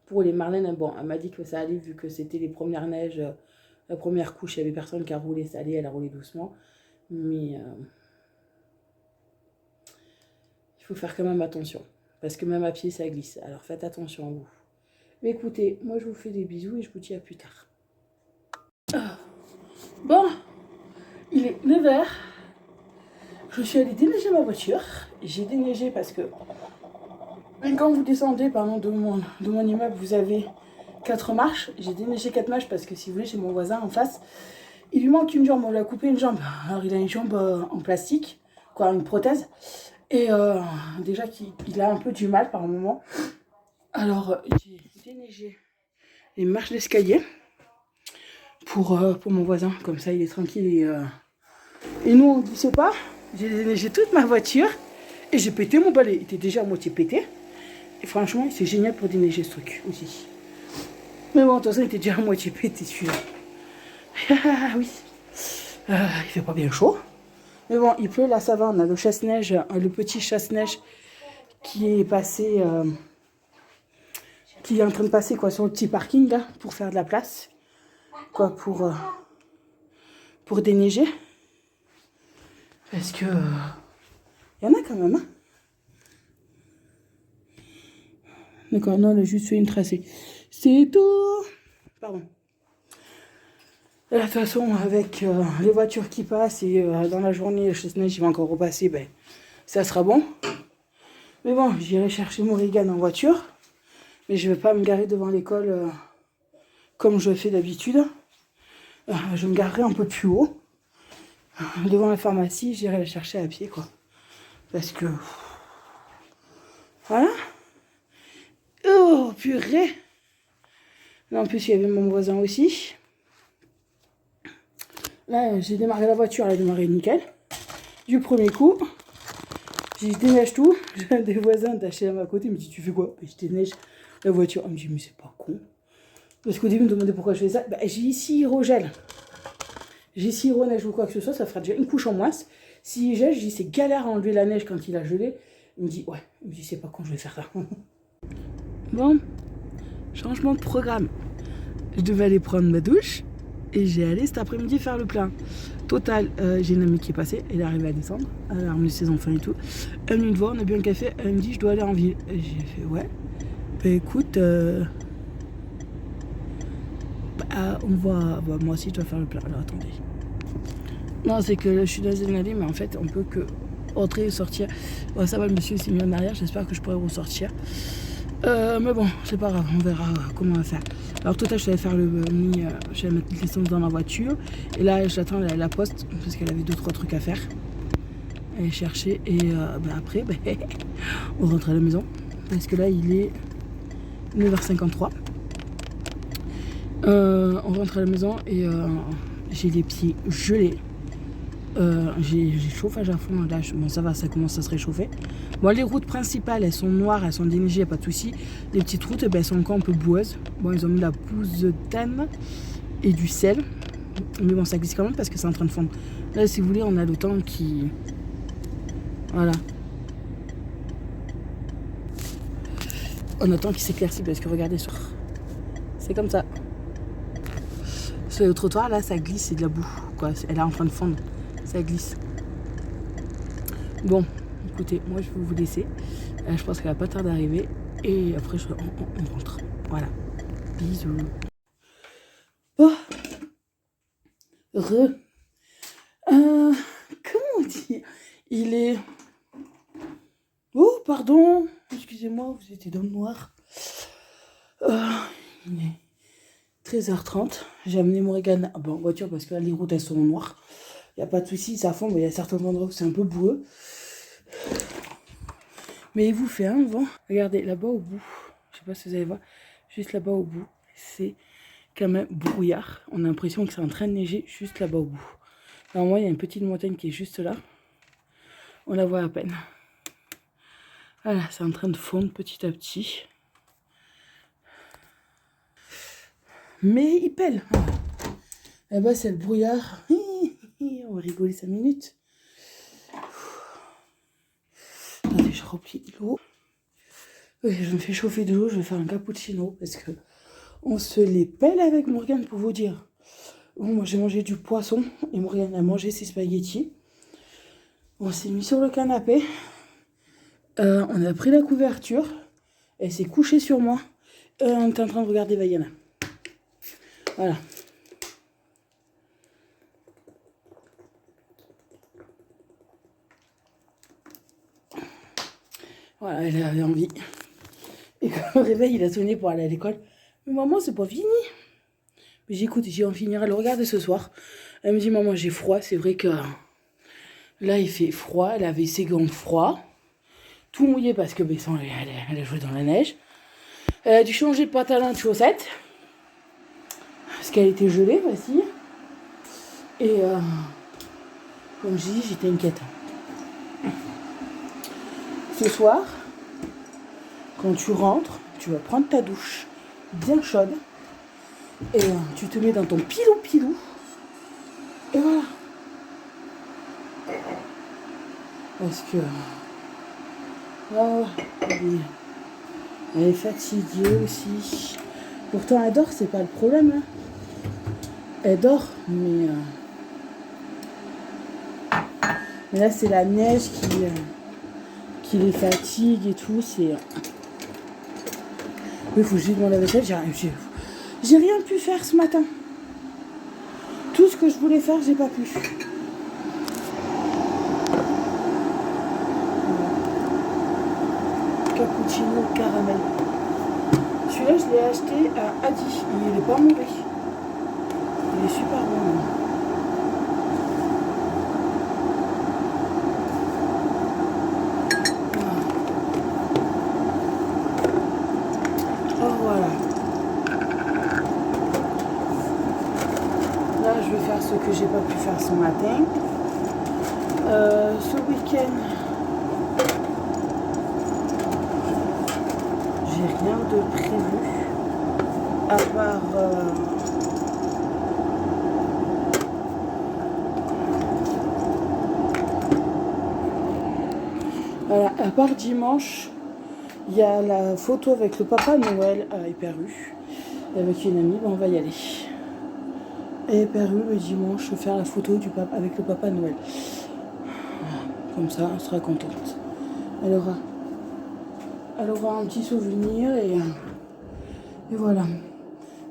Pour les Marlènes, bon, elle m'a dit que ça allait vu que c'était les premières neiges. La première couche, il n'y avait personne qui a roulé, ça allait, elle a roulé doucement. Mais il faut faire quand même attention. Parce que même à pied, ça glisse. Alors faites attention à vous. Mais écoutez, moi je vous fais des bisous et je vous dis à plus tard. Bon, il est 9h. Je suis allée déneiger ma voiture. J'ai déneigé parce que quand vous descendez pardon, de mon immeuble, vous avez 4 marches. J'ai déneigé 4 marches parce que si vous voulez, chez mon voisin en face, il lui manque une jambe. On lui a coupé une jambe. Alors il a une jambe en plastique, quoi, une prothèse. Et déjà qu'il a un peu du mal par moment. Alors j'ai déneigé les marches d'escalier pour mon voisin. Comme ça il est tranquille. Et nous on ne sait pas. J'ai déneigé toute ma voiture. Et j'ai pété mon balai. Il était déjà à moitié pété. Et franchement c'est génial pour déneiger ce truc aussi. Mais bon, de toute façon, il était déjà à moitié pété celui-là. Ah oui. Il fait pas bien chaud. Mais bon, il pleut, là ça va. On a le chasse-neige, le petit chasse-neige qui est passé, qui est en train de passer quoi, sur le petit parking là, pour faire de la place. Quoi, pour déneiger. Parce que y en a quand même. Hein. D'accord, non, elle a juste fait une tracée. C'est tout. Pardon. Et de toute façon, avec les voitures qui passent et dans la journée, le chasse-neige, il va encore repasser, ben, ça sera bon. Mais bon, j'irai chercher Morrigan en voiture. Mais je ne vais pas me garer devant l'école comme je fais d'habitude. Je me garerai un peu plus haut. Devant la pharmacie, j'irai la chercher à pied, quoi. Parce que... Voilà. Oh, purée. Là, en plus, il y avait mon voisin aussi. Là, j'ai démarré la voiture, elle a démarré nickel. Du premier coup, je déneige tout. J'ai un des voisins d'acheter à ma côté, il me dit, tu fais quoi? Je déneige la voiture. Il me dit, mais c'est pas con. Parce qu'au début, il me demandait pourquoi je fais ça. Bah, j'ai ici hydrogel. J'ai ici hydro-neige ou quoi que ce soit, ça fera déjà une couche en moins. Si gèle, je dis, c'est galère à enlever la neige quand il a gelé. Il me dit, ouais. Il me dit, c'est pas con, je vais faire ça. Bon, changement de programme. Je devais aller prendre ma douche. Et j'ai allé cet après-midi faire le plein. Total, j'ai une amie qui est passée, elle est arrivée à descendre, elle a ramené ses enfants et tout. Elle est venue me voir, on a bu un café, elle me dit je dois aller en ville. Et j'ai fait ouais. Bah écoute, on va. Bah, moi aussi je dois faire le plein. Alors attendez. Non, c'est que je suis dans une allée, mais en fait on peut que entrer et sortir. Bon, ça va, le monsieur s'est mis en arrière, j'espère que je pourrai ressortir. Mais bon, c'est pas grave, on verra comment on va faire. Alors tout à l'heure, je vais faire je vais mettre l'essence dans ma voiture. Et là, j'attends la poste, parce qu'elle avait 2-3 trucs à faire. Elle est chercher, et après, on rentre à la maison. Parce que là, il est 9h53. On rentre à la maison, et j'ai les pieds gelés. J'ai le chauffage à fond, là, bon ça va, ça commence à se réchauffer. Bon, les routes principales, elles sont noires, elles sont déneigées, y a pas de souci. Les petites routes, elles sont encore un peu boueuses. Bon, ils ont mis la pousse de thym et du sel. Mais bon, ça glisse quand même parce que c'est en train de fondre. Là, si vous voulez, on a le temps qui... Voilà. On a le temps qui s'éclaircit parce que regardez, c'est comme ça. Sur le trottoir, là, ça glisse, c'est de la boue, quoi. Elle est en train de fondre. Ça glisse. Bon, écoutez, moi je vais vous laisser. Je pense qu'elle va pas tarder d'arriver. Et après, on rentre. Voilà. Bisous. Bon. Comment on dit? Il est... Oh, pardon. Excusez-moi, vous étiez dans le noir. Il est 13h30. J'ai amené Morrigan en voiture parce que là, les routes, elles sont noires. Il n'y a pas de souci, ça fond, mais il y a certains endroits où c'est un peu boueux. Mais il vous fait un vent. Regardez, là-bas au bout, je sais pas si vous allez voir, juste là-bas au bout, c'est quand même brouillard. On a l'impression que c'est en train de neiger juste là-bas au bout. Normalement, il y a une petite montagne qui est juste là. On la voit à peine. Voilà, c'est en train de fondre petit à petit. Mais il pèle. Là-bas, c'est le brouillard. On va rigoler 5 minutes. Attendez, je remplis l'eau. Je me fais chauffer de l'eau, je vais faire un cappuccino parce que on se les pèle avec Morgane pour vous dire. Bon, moi j'ai mangé du poisson et Morgane a mangé ses spaghettis. On s'est mis sur le canapé. On a pris la couverture. Elle s'est couchée sur moi. On est en train de regarder Vaiana. Voilà. Voilà, elle avait envie. Et quand le réveil, il a sonné pour aller à l'école. Mais maman, c'est pas fini. Mais j'écoute, j'y en finirai le regarder ce soir. Elle me dit, maman, j'ai froid. C'est vrai que là, il fait froid. Elle avait ses gants de froid. Tout mouillé parce que Besson, elle a joué dans la neige. Elle a dû changer de pantalon de chaussettes. Parce qu'elle était gelée, voici. Et comme je dis, j'étais inquiète. Ce soir, quand tu rentres, tu vas prendre ta douche bien chaude. Et tu te mets dans ton pilou. Et voilà. Parce que elle est fatiguée aussi. Pourtant elle dort, c'est pas le problème. Hein. Elle dort, mais là c'est la neige qui les fatigue et tout. C'est il faut que je lui demande la vaisselle. J'ai rien pu faire ce matin. Tout ce que je voulais faire, j'ai pas pu. Cappuccino caramel. Celui-là, je l'ai acheté à Adi. Il est pas mauvais. Il est super bon. Oh voilà. Là, je vais faire ce que j'ai pas pu faire ce matin. Ce week-end, j'ai rien de prévu à part voilà, à part dimanche, il y a la photo avec le Papa Noël à Hyper-U avec une amie. On va y aller. Et Hyper-U le dimanche faire la photo avec le Papa Noël. Comme ça, elle sera contente. Elle aura un petit souvenir et voilà.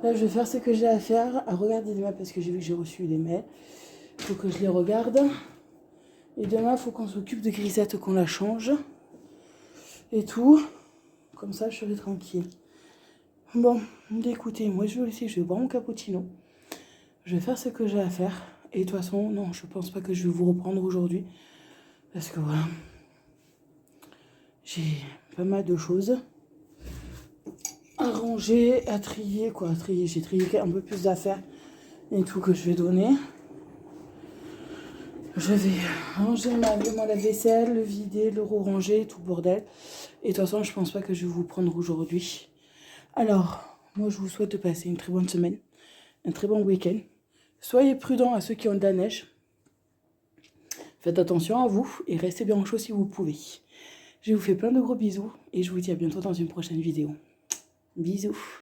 Là, je vais faire ce que j'ai à faire, à regarder des mails parce que j'ai vu que j'ai reçu des mails. Il faut que je les regarde. Et demain, il faut qu'on s'occupe de Grisette, qu'on la change. Et tout. Comme ça, je serai tranquille. Bon, écoutez, moi, je vais laisser, je vais boire mon cappuccino. Je vais faire ce que j'ai à faire. Et de toute façon, non, je pense pas que je vais vous reprendre aujourd'hui. Parce que voilà. J'ai pas mal de choses à ranger, à trier, quoi. À trier. J'ai trié un peu plus d'affaires et tout que je vais donner. Je vais ranger mon lave-vaisselle, le vider, le ranger, tout bordel. Et de toute façon, je pense pas que je vais vous prendre aujourd'hui. Alors, moi, je vous souhaite de passer une très bonne semaine, un très bon week-end. Soyez prudents à ceux qui ont de la neige. Faites attention à vous et restez bien au chaud si vous pouvez. Je vous fais plein de gros bisous et je vous dis à bientôt dans une prochaine vidéo. Bisous.